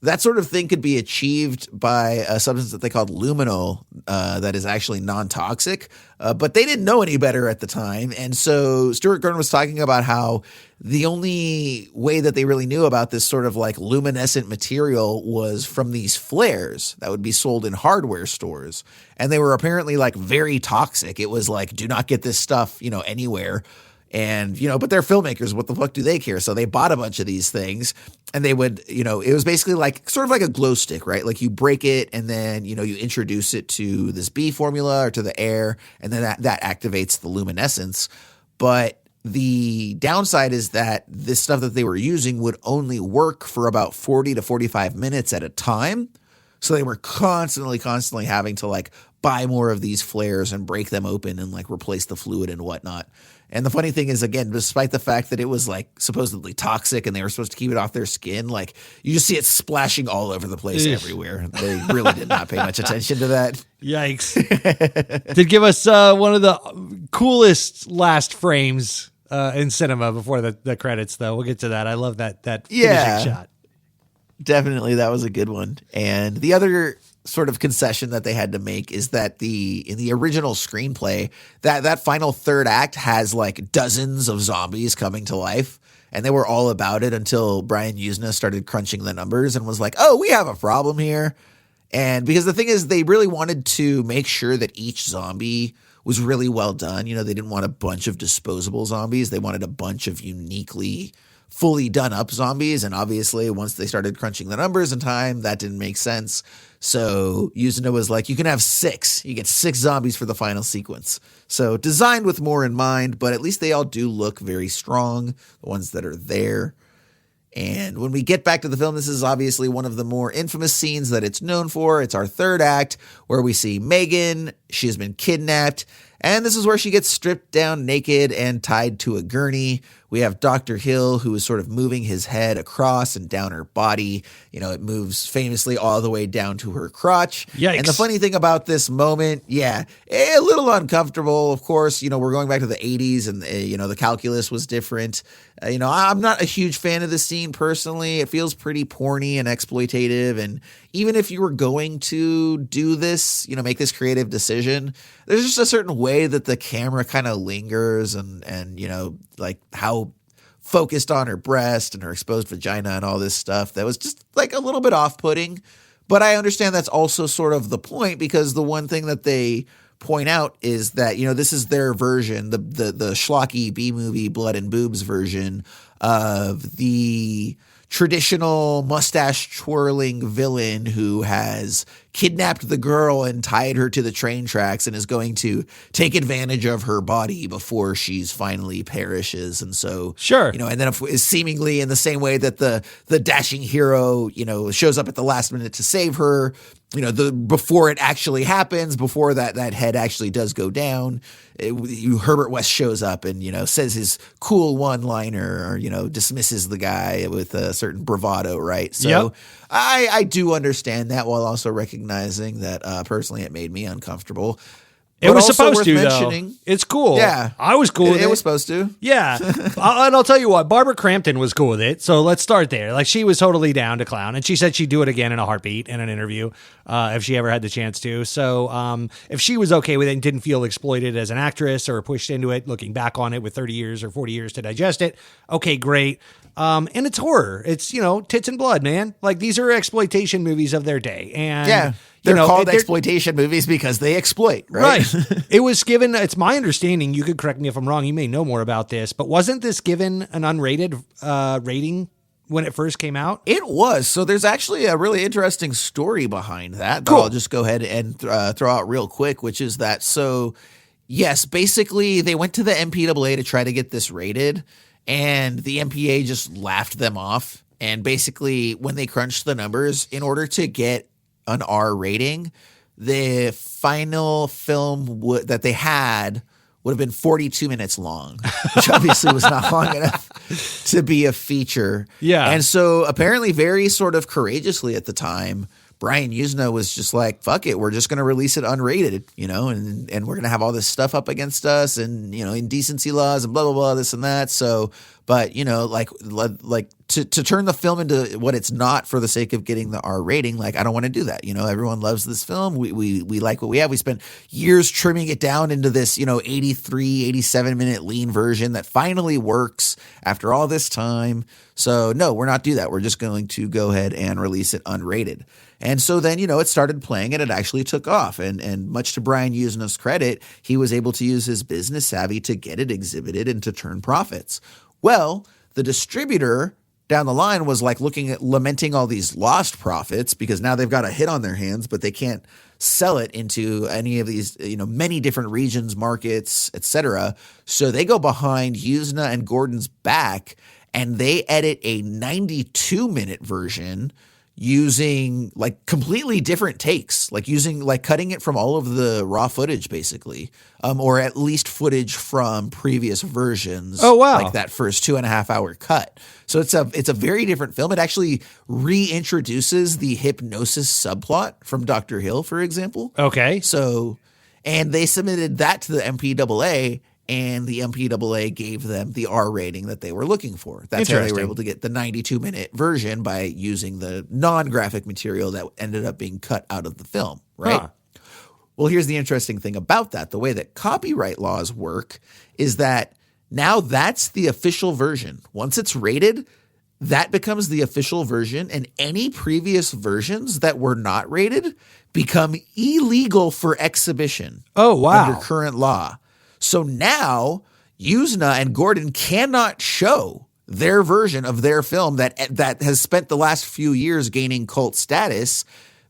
that sort of thing could be achieved by a substance that they called luminol that is actually non-toxic, but they didn't know any better at the time. And so Stuart Gordon was talking about how the only way that they really knew about this sort of like luminescent material was from these flares that would be sold in hardware stores. And they were apparently like very toxic. It was like, do not get this stuff, anywhere. And, but they're filmmakers. What the fuck do they care? So they bought a bunch of these things and they would, it was basically like sort of like a glow stick, right? Like you break it and then, you introduce it to this B formula or to the air, and then that activates the luminescence. But the downside is that this stuff that they were using would only work for about 40 to 45 minutes at a time. So they were constantly having to like buy more of these flares and break them open and like replace the fluid and whatnot. And the funny thing is, again, despite the fact that it was like supposedly toxic and they were supposed to keep it off their skin, like you just see it splashing all over the place everywhere. They really did not pay much attention to that. Yikes. Did give us one of the coolest last frames in cinema before the credits, though. We'll get to that. I love that finishing shot. Definitely, that was a good one. And the other sort of concession that they had to make is that in the original screenplay, that final third act has like dozens of zombies coming to life, and they were all about it until Brian Usna started crunching the numbers and was like, "Oh, we have a problem here." And because the thing is, they really wanted to make sure that each zombie was really well done. They didn't want a bunch of disposable zombies. They wanted a bunch of uniquely fully done up zombies. And obviously once they started crunching the numbers in time, that didn't make sense. So Usna was like, you can have 6. You get 6 zombies for the final sequence. So designed with more in mind, but at least they all do look very strong, the ones that are there. And when we get back to the film, this is obviously one of the more infamous scenes that it's known for. It's our third act where we see Megan. She has been kidnapped. And this is where she gets stripped down naked and tied to a gurney. We have Dr. Hill, who is sort of moving his head across and down her body. It moves famously all the way down to her crotch. Yikes. And the funny thing about this moment, a little uncomfortable. Of course, we're going back to the 80s and, the calculus was different. I'm not a huge fan of the scene personally. It feels pretty porny and exploitative. And even if you were going to do this, make this creative decision, there's just a certain way that the camera kind of lingers and like how focused on her breast and her exposed vagina and all this stuff that was just like a little bit off-putting. But I understand that's also sort of the point, because the one thing that they point out is that, this is their version, the schlocky B-movie blood and boobs version of the traditional mustache twirling villain who has kidnapped the girl and tied her to the train tracks and is going to take advantage of her body before she's finally perishes. And so, sure, and then seemingly in the same way that the dashing hero, shows up at the last minute to save her, before it actually happens, before that head actually does go down, Herbert West shows up and, says his cool one-liner or, dismisses the guy with a certain bravado, right? So I do understand that, while also recognizing that personally it made me uncomfortable. It was supposed to, though. It's cool. Yeah. I was cool with it. It was supposed to. Yeah. And I'll tell you what, Barbara Crampton was cool with it. So let's start there. Like, she was totally down to clown. And she said she'd do it again in a heartbeat in an interview if she ever had the chance to. So if she was okay with it and didn't feel exploited as an actress or pushed into it, looking back on it with 30 years or 40 years to digest it, okay, great. And it's horror. It's, tits and blood, man. Like, these are exploitation movies of their day. And They're called exploitation movies because they exploit, right? It was given, it's my understanding, you could correct me if I'm wrong, you may know more about this, but wasn't this given an unrated rating when it first came out? It was. So there's actually a really interesting story behind that I'll just go ahead and throw out real quick, which is that, so yes, basically they went to the MPAA to try to get this rated, and the MPA just laughed them off. And basically when they crunched the numbers, in order to get an R rating, the final film that they had would have been 42 minutes long, which obviously was not long enough to be a feature. Yeah. And so apparently very sort of courageously at the time, Brian Usna was just like, fuck it, we're just going to release it unrated, and we're going to have all this stuff up against us and, indecency laws and blah, blah, blah, this and that. So, but, to turn the film into what it's not for the sake of getting the R rating, I don't want to do that. Everyone loves this film. We like what we have. We spent years trimming it down into this, 83, 87 minute lean version that finally works after all this time. So no, we're not do that. We're just going to go ahead and release it unrated. And so then, it started playing and it actually took off. And much to Brian Usna's credit, he was able to use his business savvy to get it exhibited and to turn profits. Well, the distributor down the line was lamenting all these lost profits because now they've got a hit on their hands, but they can't sell it into any of these, many different regions, markets, etc. So they go behind Usna and Gordon's back and they edit a 92-minute version using completely different takes, cutting it from all of the raw footage basically, or at least footage from previous versions. Oh, wow. Like that first 2.5 hour cut. So it's a very different film. It actually reintroduces the hypnosis subplot from Dr. Hill, for example. Okay. So, and they submitted that to the MPAA, and the MPAA gave them the R rating that they were looking for. That's how they were able to get the 92-minute version by using the non-graphic material that ended up being cut out of the film, right? Huh. Well, here's the interesting thing about that. The way that copyright laws work is that now that's the official version. Once it's rated, that becomes the official version, and any previous versions that were not rated become illegal for exhibition. Oh, wow. Under current law. So now Usna and Gordon cannot show their version of their film that has spent the last few years gaining cult status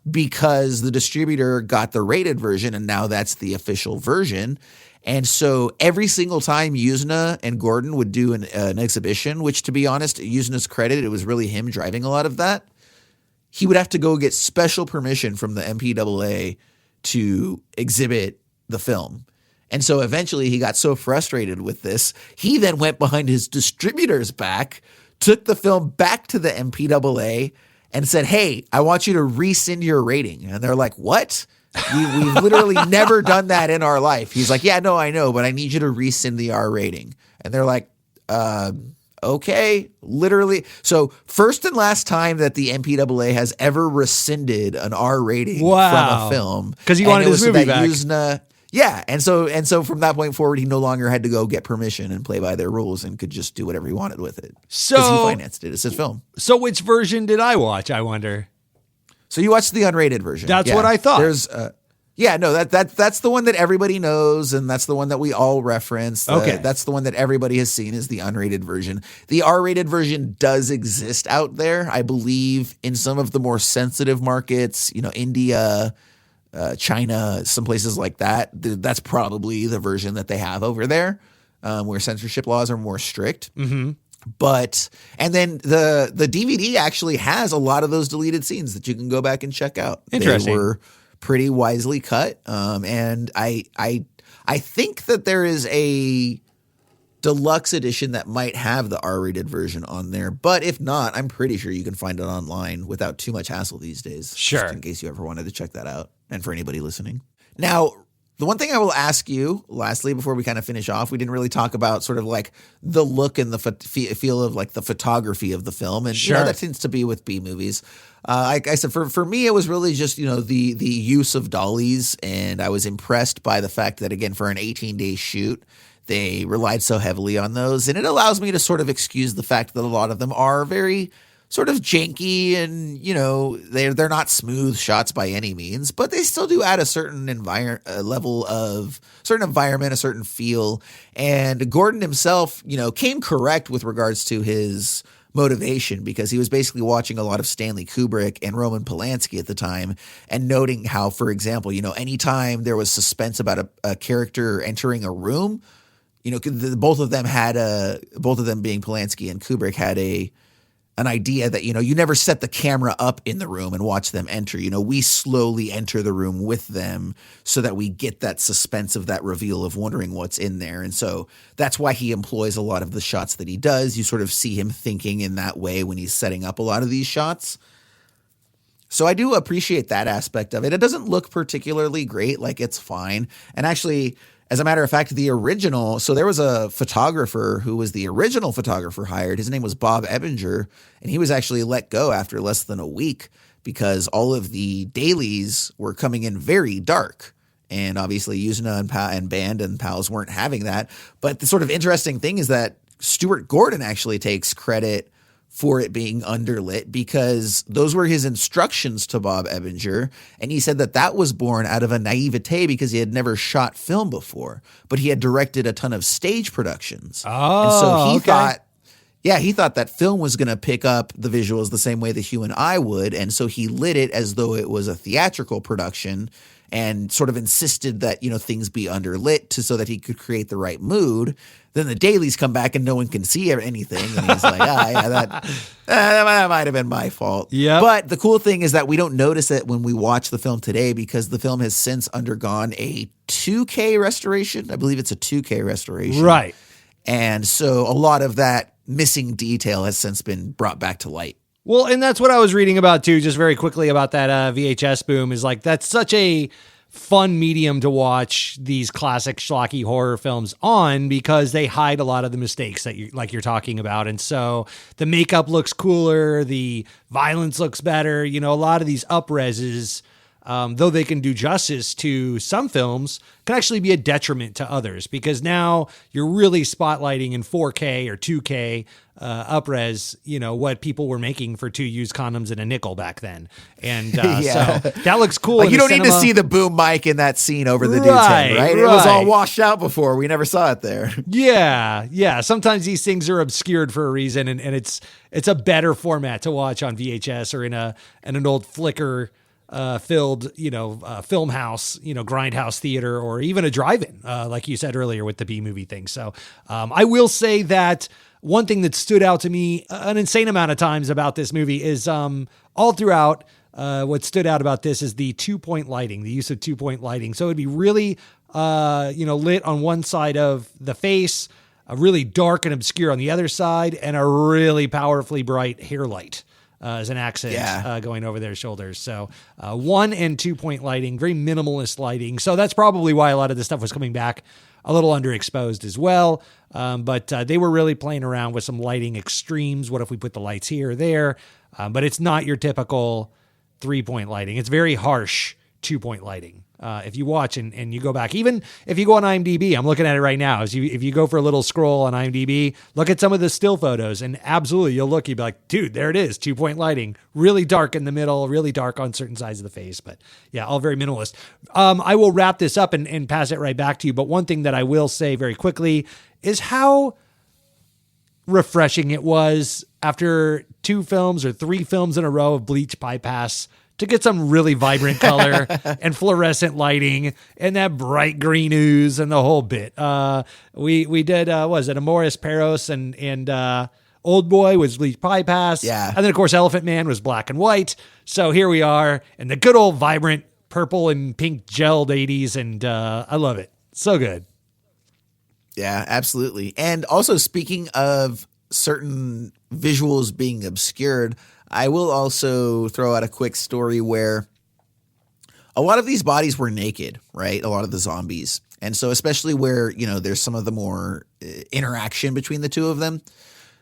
because the distributor got the rated version and now that's the official version. And so every single time Usna and Gordon would do an exhibition, which to be honest, Usna's credit, it was really him driving a lot of that, he would have to go get special permission from the MPAA to exhibit the film. And so eventually he got so frustrated with this, he then went behind his distributor's back, took the film back to the MPAA and said, hey, I want you to rescind your rating. And they're like, what? We've literally never done that in our life. He's like, yeah, no, I know, but I need you to rescind the R rating. And they're like, okay, literally. So first and last time that the MPAA has ever rescinded an R rating from a film. Because he wanted his movie back. Yeah, and so from that point forward, he no longer had to go get permission and play by their rules and could just do whatever he wanted with it. So he financed it. It's his film. So which version did I watch, I wonder? So you watched the unrated version. That's what I thought. There's that's the one that everybody knows, and that's the one that we all reference. Okay. That's the one that everybody has seen is the unrated version. The R-rated version does exist out there, I believe, in some of the more sensitive markets, India, China, some places like that. That's probably the version that they have over there, where censorship laws are more strict. Mm-hmm. But and then the DVD actually has a lot of those deleted scenes that you can go back and check out. Interesting. They were pretty wisely cut, and I think that there is a deluxe edition that might have the R-rated version on there. But if not, I'm pretty sure you can find it online without too much hassle these days. Sure. Just in case you ever wanted to check that out. And for anybody listening. Now, the one thing I will ask you, lastly, before we kind of finish off, we didn't really talk about sort of like the look and the feel of like the photography of the film. And sure. That tends to be with B movies. Like I said, for me, it was really just, the use of dollies. And I was impressed by the fact that, again, for an 18-day shoot, they relied so heavily on those. And it allows me to sort of excuse the fact that a lot of them are very sort of janky and, they're not smooth shots by any means, but they still do add a certain level of certain environment, a certain feel. And Gordon himself, came correct with regards to his motivation, because he was basically watching a lot of Stanley Kubrick and Roman Polanski at the time and noting how, for example, anytime there was suspense about a character entering a room, both of them being Polanski and Kubrick had an idea that, you never set the camera up in the room and watch them enter. We slowly enter the room with them so that we get that suspense of that reveal of wondering what's in there. And so that's why he employs a lot of the shots that he does. You sort of see him thinking in that way when he's setting up a lot of these shots. So I do appreciate that aspect of it. It doesn't look particularly great, like it's fine. And actually, as a matter of fact, so there was a photographer who was the original photographer hired. His name was Bob Ebinger, and he was actually let go after less than a week because all of the dailies were coming in very dark. And obviously Yuzna and Band and pals weren't having that. But the sort of interesting thing is that Stuart Gordon actually takes credit for it being underlit because those were his instructions to Bob Ebinger. And he said that was born out of a naivete because he had never shot film before, but he had directed a ton of stage productions. Oh, and so he okay. He thought that film was going to pick up the visuals the same way that you and I would. And so he lit it as though it was a theatrical production and sort of insisted that, things be underlit so that he could create the right mood. Then the dailies come back and no one can see anything. And he's like, that might have been my fault. Yeah. But the cool thing is that we don't notice it when we watch the film today because the film has since undergone a 2K restoration. I believe it's a 2K restoration. Right. And so a lot of that missing detail has since been brought back to light. Well, and that's what I was reading about too, just very quickly about that VHS boom is like, that's such a fun medium to watch these classic schlocky horror films on because they hide a lot of the mistakes that you're talking about. And so the makeup looks cooler, the violence looks better, a lot of these up-reses, though they can do justice to some films, can actually be a detriment to others because now you're really spotlighting in 4K or 2K up-res, what people were making for 2 used condoms and a nickel back then. And so that looks cool. Like you don't need to see the boom mic in that scene over the dude's head, right? It was all washed out before. We never saw it there. Yeah. Sometimes these things are obscured for a reason, and it's a better format to watch on VHS or in an old Flickr filled, film house, grindhouse theater, or even a drive-in, like you said earlier with the B-movie thing. So I will say that one thing that stood out to me an insane amount of times about this movie is all throughout what stood out about this is the 2-point lighting, the use of 2-point lighting. So it'd be really, lit on one side of the face, really dark and obscure on the other side, and a really powerfully bright hair light. As an accent going over their shoulders. So 1 and 2-point lighting, very minimalist lighting. So that's probably why a lot of this stuff was coming back a little underexposed as well. But they were really playing around with some lighting extremes. What if we put the lights here or there? But it's not your typical 3-point lighting. It's very harsh 2-point lighting. If you watch and you go back, even if you go on IMDb, I'm looking at it right now. If you go for a little scroll on IMDb, look at some of the still photos and absolutely you'll be like, dude, there it is. 2-point lighting, really dark in the middle, really dark on certain sides of the face. But yeah, all very minimalist. I will wrap this up and pass it right back to you. But one thing that I will say very quickly is how refreshing it was after 2 films or 3 films in a row of Bleach Bypass to get some really vibrant color and fluorescent lighting and that bright green ooze and the whole bit. We did, was it Amoris Peros and Old Boy was Bleach Bypass. Yeah. And then, of course, Elephant Man was black and white. So here we are in the good old vibrant purple and pink gelled 80s, and I love it. So good. Yeah, absolutely. And also, speaking of certain visuals being obscured, I will also throw out a quick story where a lot of these bodies were naked, right? A lot of the zombies. And so especially where, there's some of the more interaction between the two of them.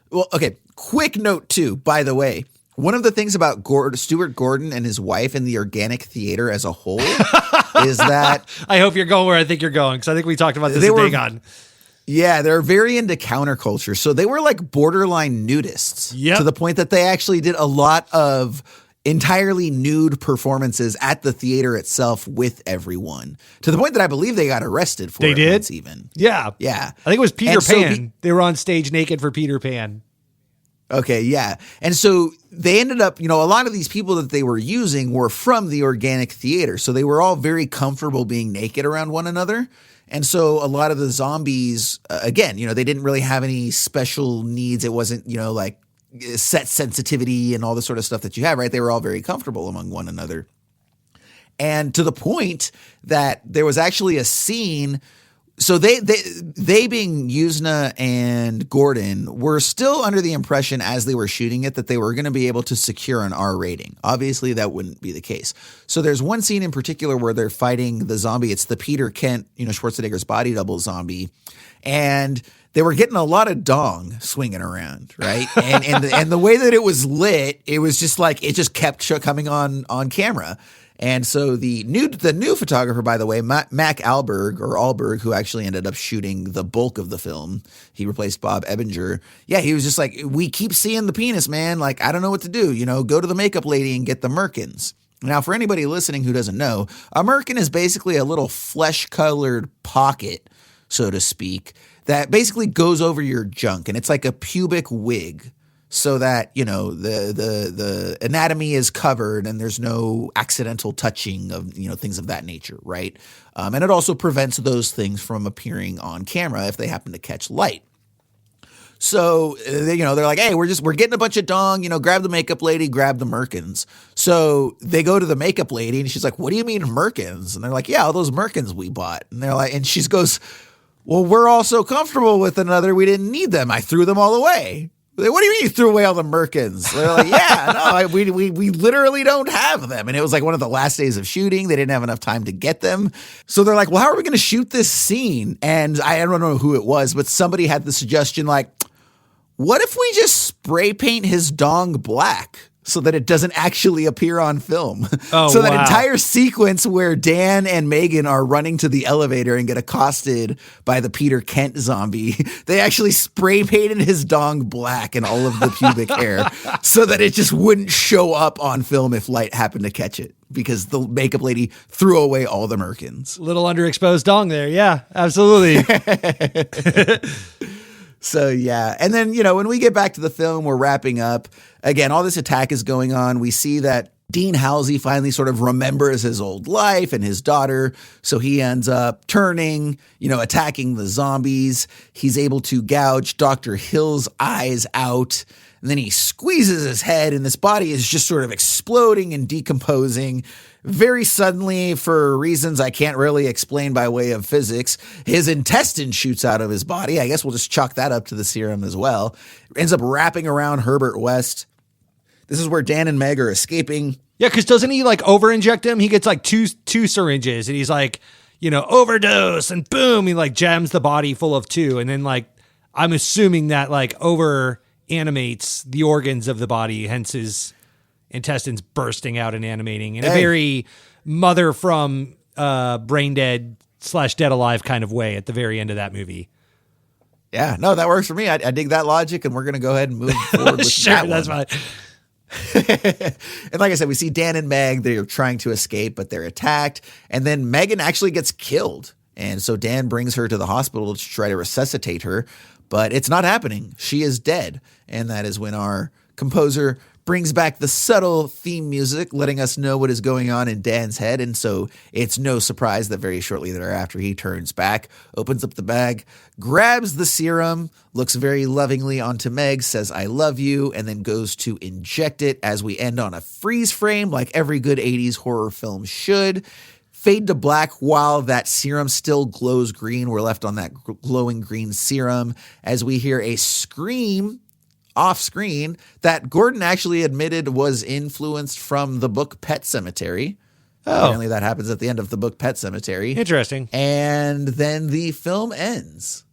Well, okay, quick note too, by the way. One of the things about Stuart Gordon and his wife in the organic theater as a whole is that... I hope you're going where I think you're going, because I think we talked about this big on. Yeah, they're very into counterculture. So they were like borderline nudists to the point that they actually did a lot of entirely nude performances at the theater itself with everyone, to the point that I believe they got arrested for it once even. Yeah. Yeah. I think it was Peter And so Pan. They were on stage naked for Peter Pan. Okay, yeah. And so they ended up, a lot of these people that they were using were from the organic theater. So they were all very comfortable being naked around one another. And so a lot of the zombies, again, they didn't really have any special needs. It wasn't, like set sensitivity and all the sort of stuff that you have, right? They were all very comfortable among one another. And to the point that there was actually a scene. So they being Yuzna and Gordon were still under the impression as they were shooting it that they were going to be able to secure an R rating. Obviously, that wouldn't be the case. So there's one scene in particular where they're fighting the zombie. It's the Peter Kent, Schwarzenegger's body double zombie. And they were getting a lot of dong swinging around, right? And the way that it was lit, it was just like it just kept coming on camera. And so the new photographer, by the way, Mac Alberg, who actually ended up shooting the bulk of the film, he replaced Bob Ebinger. Yeah, he was just like, we keep seeing the penis, man. Like, I don't know what to do. Go to the makeup lady and get the merkins. Now, for anybody listening who doesn't know, a merkin is basically a little flesh-colored pocket, so to speak, that basically goes over your junk, and it's like a pubic wig. So that, the anatomy is covered and there's no accidental touching of, things of that nature, right? And it also prevents those things from appearing on camera if they happen to catch light. So, they're like, hey, we're getting a bunch of dong, grab the makeup lady, grab the merkins. So they go to the makeup lady and she's like, what do you mean merkins? And they're like, yeah, all those merkins we bought. And they're like, and she goes, well, we're all so comfortable with another, we didn't need them. I threw them all away. What do you mean you threw away all the merkins? They're like, yeah, no, we literally don't have them. And it was like one of the last days of shooting. They didn't have enough time to get them. So they're like, well, how are we going to shoot this scene? And I don't know who it was, but somebody had the suggestion like, what if we just spray paint his dong black so that it doesn't actually appear on film? Oh, so wow. that entire sequence where Dan and Megan are running to the elevator and get accosted by the Peter Kent zombie, they actually spray painted his dong black and all of the pubic hair so that it just wouldn't show up on film if light happened to catch it, because the makeup lady threw away all the merkins. Little underexposed dong there. Yeah, absolutely. So, yeah. And then, when we get back to the film, we're wrapping up. Again, all this attack is going on. We see that Dean Halsey finally sort of remembers his old life and his daughter. So he ends up turning, attacking the zombies. He's able to gouge Dr. Hill's eyes out. And then he squeezes his head and this body is just sort of exploding and decomposing very suddenly for reasons I can't really explain by way of physics. His intestine shoots out of his body. I guess we'll just chalk that up to the serum as well. Ends up wrapping around Herbert West. This is where Dan and Meg are escaping. Yeah, because doesn't he like over-inject him? He gets like two syringes and he's like, overdose, and boom, he like jams the body full of two. And then like, I'm assuming that like over animates the organs of the body, hence his intestines bursting out and animating in a very Mother from Brain Dead / Dead Alive kind of way at the very end of that movie. Yeah, no, that works for me. I dig that logic, and we're going to go ahead and move forward with sure, that one. that's fine. And like I said, we see Dan and Meg, they're trying to escape, but they're attacked. And then Megan actually gets killed. And so Dan brings her to the hospital to try to resuscitate her, but it's not happening. She is dead. And that is when our composer brings back the subtle theme music, letting us know what is going on in Dan's head. And so it's no surprise that very shortly thereafter, he turns back, opens up the bag, grabs the serum, looks very lovingly onto Meg, says, I love you, and then goes to inject it as we end on a freeze frame like every good 80s horror film should. Fade to black while that serum still glows green. We're left on that glowing green serum as we hear a scream off screen that Gordon actually admitted was influenced from the book Pet Sematary. Oh. Apparently that happens at the end of the book Pet Sematary. Interesting. And then the film ends.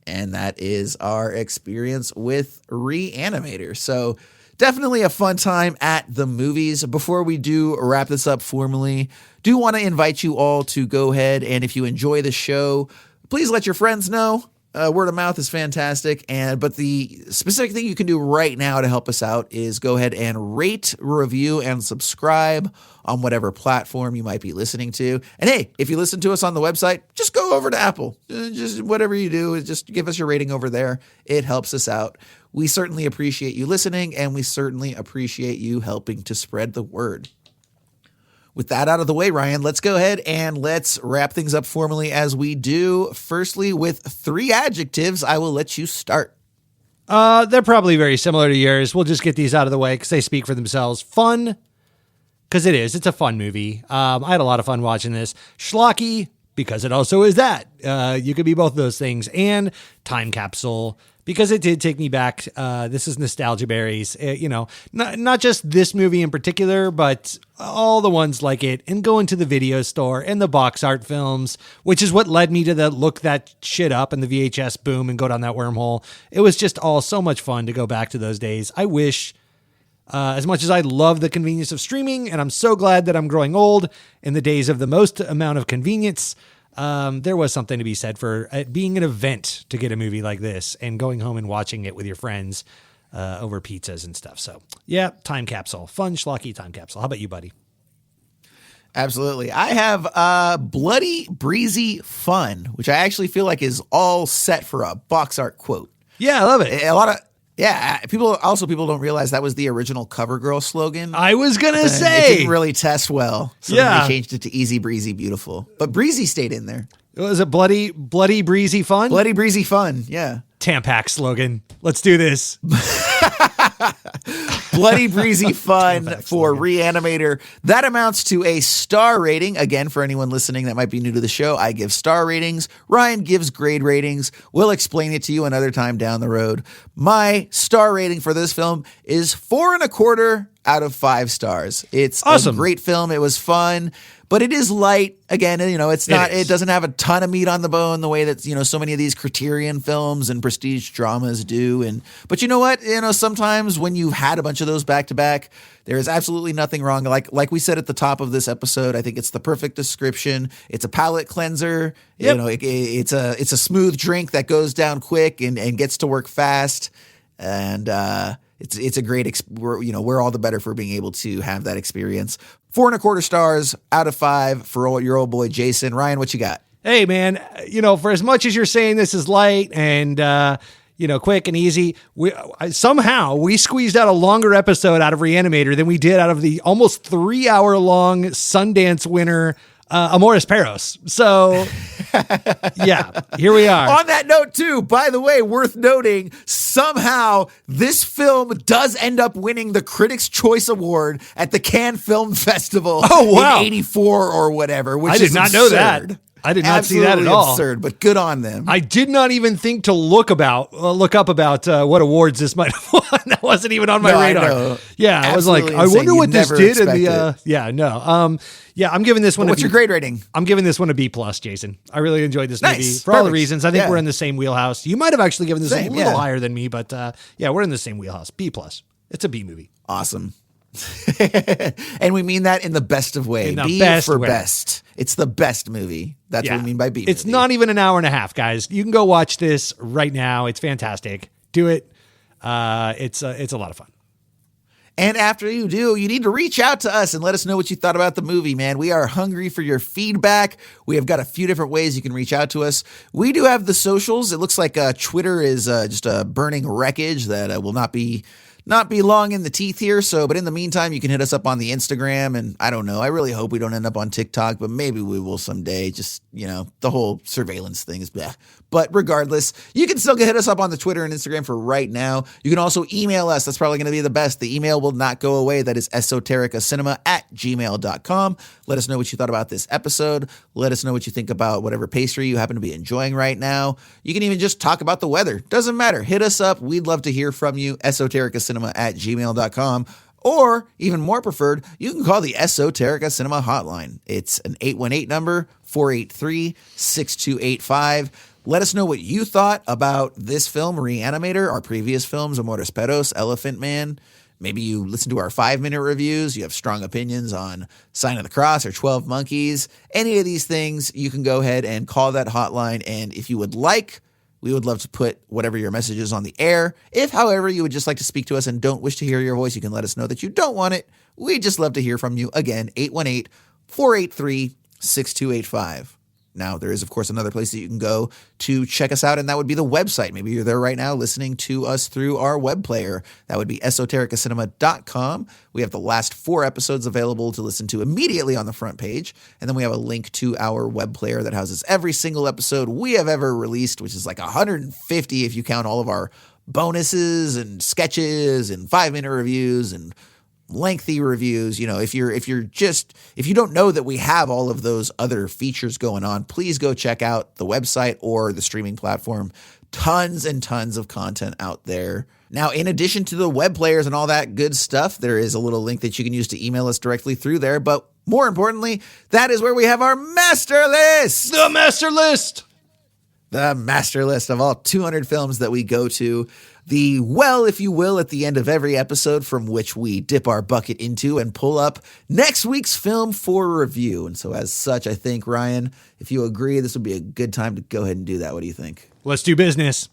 And that is our experience with Re-Animator. So definitely a fun time at the movies. Before we do wrap this up formally, do want to invite you all to go ahead and if you enjoy the show, please let your friends know. Word of mouth is fantastic. But the specific thing you can do right now to help us out is go ahead and rate, review, and subscribe on whatever platform you might be listening to. And hey, if you listen to us on the website, just go over to Apple. Just whatever you do, just give us your rating over there. It helps us out. We certainly appreciate you listening, and we certainly appreciate you helping to spread the word. With that out of the way, Ryan, let's go ahead and let's wrap things up formally as we do. Firstly, with 3 adjectives, I will let you start. They're probably very similar to yours. We'll just get these out of the way because they speak for themselves. Fun, because it is. It's a fun movie. I had a lot of fun watching this. Schlocky, because it also is that. You could be both of those things. And time capsule, because it did take me back. This is nostalgia berries. Not just this movie in particular, but all the ones like it, and going to the video store and the box art films, which is what led me to look that shit up and the VHS boom and go down that wormhole. It was just all so much fun to go back to those days. I wish, as much as I love the convenience of streaming, and I'm so glad that I'm growing old in the days of the most amount of convenience, there was something to be said for it being an event to get a movie like this and going home and watching it with your friends over pizzas and stuff. So yeah, time capsule, fun, schlocky time capsule. How about you, buddy? Absolutely. I have bloody, breezy fun, which I actually feel like is all set for a box art quote. Yeah, I love it. A lot of, yeah, people don't realize that was the original CoverGirl slogan. I was going to say. It didn't really test well. So then they changed it to easy, breezy, beautiful. But breezy stayed in there. Was it bloody, breezy fun? Bloody, breezy fun, yeah. Tampax slogan. Let's do this. Bloody breezy fun for Re-Animator. That amounts to a star rating. Again, for anyone listening that might be new to the show, I give star ratings. Ryan gives grade ratings. We'll explain it to you another time down the road. My star rating for this film is 4.25 out of 5 stars. It's awesome. A great film. It was fun, but it is light. Again, it's not, it doesn't have a ton of meat on the bone the way that, so many of these Criterion films and prestige dramas do. But you know what? Sometimes when you've had a bunch of those back to back, there is absolutely nothing wrong. Like we said at the top of this episode, I think it's the perfect description. It's a palate cleanser. Yep. It's a smooth drink that goes down quick and gets to work fast. And, it's a great, we're all the better for being able to have that experience. 4.25 stars out of 5 for your old boy, Jason. Ryan, what you got? Hey man, for as much as you're saying this is light and, quick and easy, we squeezed out a longer episode out of Re-Animator than we did out of the almost 3-hour-long Sundance winner, Amores Perros. So, yeah, here we are. On that note, too, by the way, worth noting, somehow this film does end up winning the Critics' Choice Award at the Cannes Film Festival in 84 or whatever, which I did not know that. I did not see that at all. Absurd, but good on them. I did not even think to look up about what awards this might have won. That wasn't even on my radar. Yeah, I was like, I wonder what this did in the. I'm giving this one. What's your grade rating? I'm giving this one a B+, Jason. I really enjoyed this movie for all the reasons. I think we're in the same wheelhouse. You might have actually given this a little higher than me, but we're in the same wheelhouse. B+. It's a B movie. Awesome. And we mean that in the best of ways. B for best. It's the best movie. That's what we mean by B. It's not even an hour and a half, guys. You can go watch this right now. It's fantastic. Do it. It's a lot of fun. And after you do, you need to reach out to us and let us know what you thought about the movie, man. We are hungry for your feedback. We have got a few different ways you can reach out to us. We do have the socials. It looks like Twitter is just a burning wreckage that will not be long in the teeth here. But in the meantime, you can hit us up on the Instagram, and I don't know. I really hope we don't end up on TikTok, but maybe we will someday. Just, the whole surveillance thing is bleh. But regardless, you can still hit us up on the Twitter and Instagram for right now. You can also email us. That's probably going to be the best. The email will not go away. That is esotericacinema@gmail.com. Let us know what you thought about this episode. Let us know what you think about whatever pastry you happen to be enjoying right now. You can even just talk about the weather. Doesn't matter. Hit us up. We'd love to hear from you. esotericacinema@gmail.com. Or, even more preferred, you can call the Esoterica Cinema hotline. It's an 818 number, 483-6285. Let us know what you thought about this film, Re-Animator, our previous films, Amores Perros, Elephant Man. Maybe you listen to our 5-minute reviews. You have strong opinions on Sign of the Cross or 12 Monkeys. Any of these things, you can go ahead and call that hotline. And if you would like, We would love to put whatever your message is on the air. If, however, you would just like to speak to us and don't wish to hear your voice, you can let us know that you don't want it. We'd just love to hear from you. Again, 818-483-6285. Now, there is, of course, another place that you can go to check us out, and that would be the website. Maybe you're there right now listening to us through our web player. That would be esotericacinema.com. We have the last 4 episodes available to listen to immediately on the front page, and then we have a link to our web player that houses every single episode we have ever released, which is like 150 if you count all of our bonuses and sketches and 5-minute reviews and lengthy reviews. You know, if you don't know that we have all of those other features going on, please go check out the website or the streaming platform. Tons and tons of content out there. Now, in addition to the web players and all that good stuff, there is a little link that you can use to email us directly through there. But more importantly, that is where we have our master list. The master list. The master list of all 200 films that we go to. The well, if you will, at the end of every episode from which we dip our bucket into and pull up next week's film for review. And so as such, I think, Ryan, if you agree, this would be a good time to go ahead and do that. What do you think? Let's do business.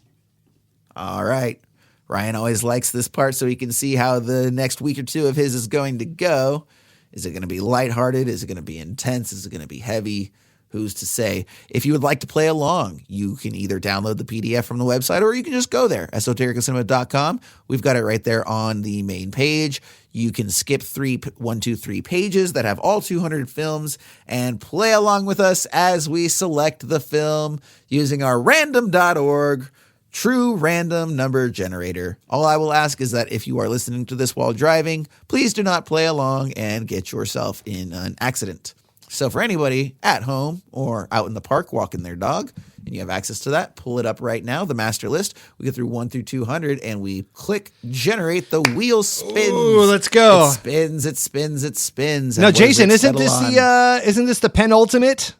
All right. Ryan always likes this part so he can see how the next week or two of his is going to go. Is it going to be lighthearted? Is it going to be intense? Is it going to be heavy? Who's to say? If you would like to play along, you can either download the PDF from the website or you can just go there, esotericacinema.com. We've got it right there on the main page. You can skip 3 pages that have all 200 films and play along with us as we select the film using our random.org true random number generator. All I will ask is that if you are listening to this while driving, please do not play along and get yourself in an accident. So for anybody at home or out in the park walking their dog, and you have access to that, pull it up right now, the master list. We get through 1 through 200, and we click generate. The wheel spins. Ooh, let's go. It spins, it spins, it spins. Now, Jason, isn't this the penultimate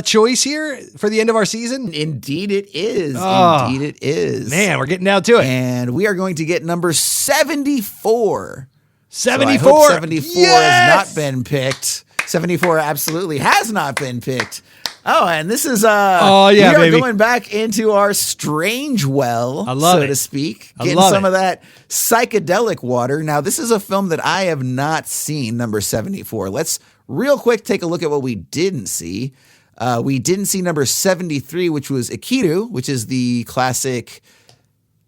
choice here for the end of our season? Indeed it is. Oh, indeed it is. Man, we're getting down to it. And we are going to get number 74. 74? So I hope 74 has not been picked. 74 absolutely has not been picked. Oh, and this is we are going back into our strange well, to speak. Getting some of that psychedelic water. Now, this is a film that I have not seen, number 74. Let's real quick take a look at what we didn't see. We didn't see number 73, which was Ikiru, which is the classic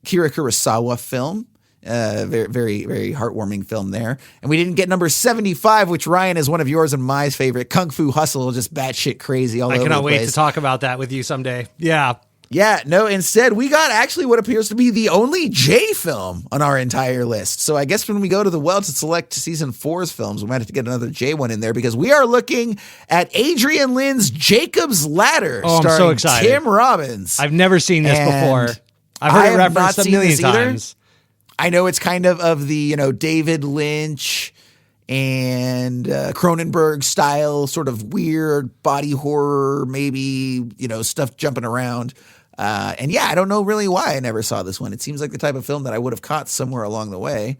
Kira Kurosawa film. Very, very, very heartwarming film there. And we didn't get number 75, which, Ryan, is one of yours and my favorite, Kung Fu Hustle, just batshit crazy all over the place. I cannot wait to talk about that with you someday. Yeah. Yeah, no, instead, we got actually what appears to be the only J film on our entire list. So I guess when we go to the well to select season 4's films, we might have to get another J one in there because we are looking at Adrian Lynn's Jacob's Ladder, starring I'm so excited. Tim Robbins. I've never seen this before. I've heard it referenced a million times. I know it's kind of the, David Lynch and Cronenberg style, sort of weird body horror, maybe, stuff jumping around. And yeah, I don't know really why I never saw this one. It seems like the type of film that I would have caught somewhere along the way,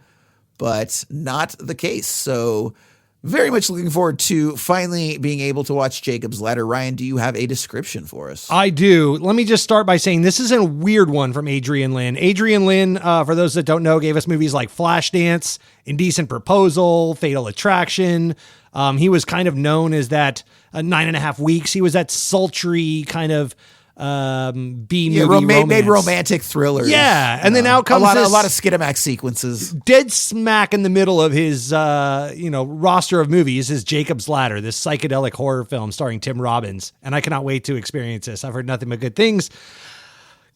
but not the case. So very much looking forward to finally being able to watch Jacob's Ladder. Ryan, do you have a description for us? I do. Let me just start by saying this is a weird one from Adrian Lynn. Adrian Lynn, for those that don't know, gave us movies like Flashdance, Indecent Proposal, Fatal Attraction. He was kind of known as that 9.5 Weeks. He was that sultry kind of B-movie romance. Made romantic thrillers. Yeah, and then out comes a lot of Skidamax sequences. Dead smack in the middle of his roster of movies is Jacob's Ladder, this psychedelic horror film starring Tim Robbins, and I cannot wait to experience this. I've heard nothing but good things.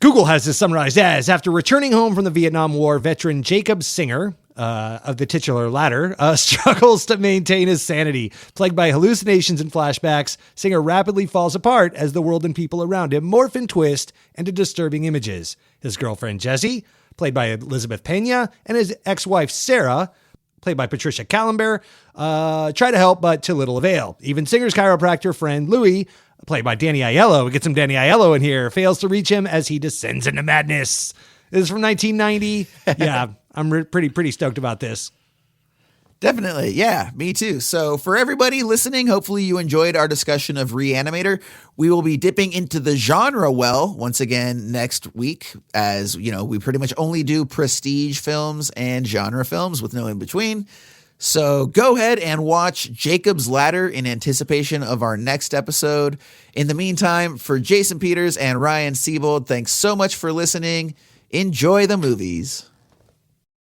Google has this summarized as, after returning home from the Vietnam War, veteran Jacob Singer of the titular ladder struggles to maintain his sanity. Plagued by hallucinations and flashbacks, Singer rapidly falls apart as the world and people around him morph and twist into disturbing images. His girlfriend Jessie, played by Elizabeth Pena, and his ex-wife Sarah, played by Patricia Callenberg, try to help, but to little avail. Even Singer's chiropractor friend Louis, played by Danny Aiello, we get some Danny Aiello in here, fails to reach him as he descends into madness. This is from 1990. Yeah, I'm pretty stoked about this. Definitely. Yeah, me too. So for everybody listening, hopefully you enjoyed our discussion of Re-Animator. We will be dipping into the genre well once again next week, as you know, we pretty much only do prestige films and genre films with no in between. So go ahead and watch Jacob's Ladder in anticipation of our next episode. In the meantime, for Jason Peters and Ryan Siebold, thanks so much for listening. Enjoy the movies.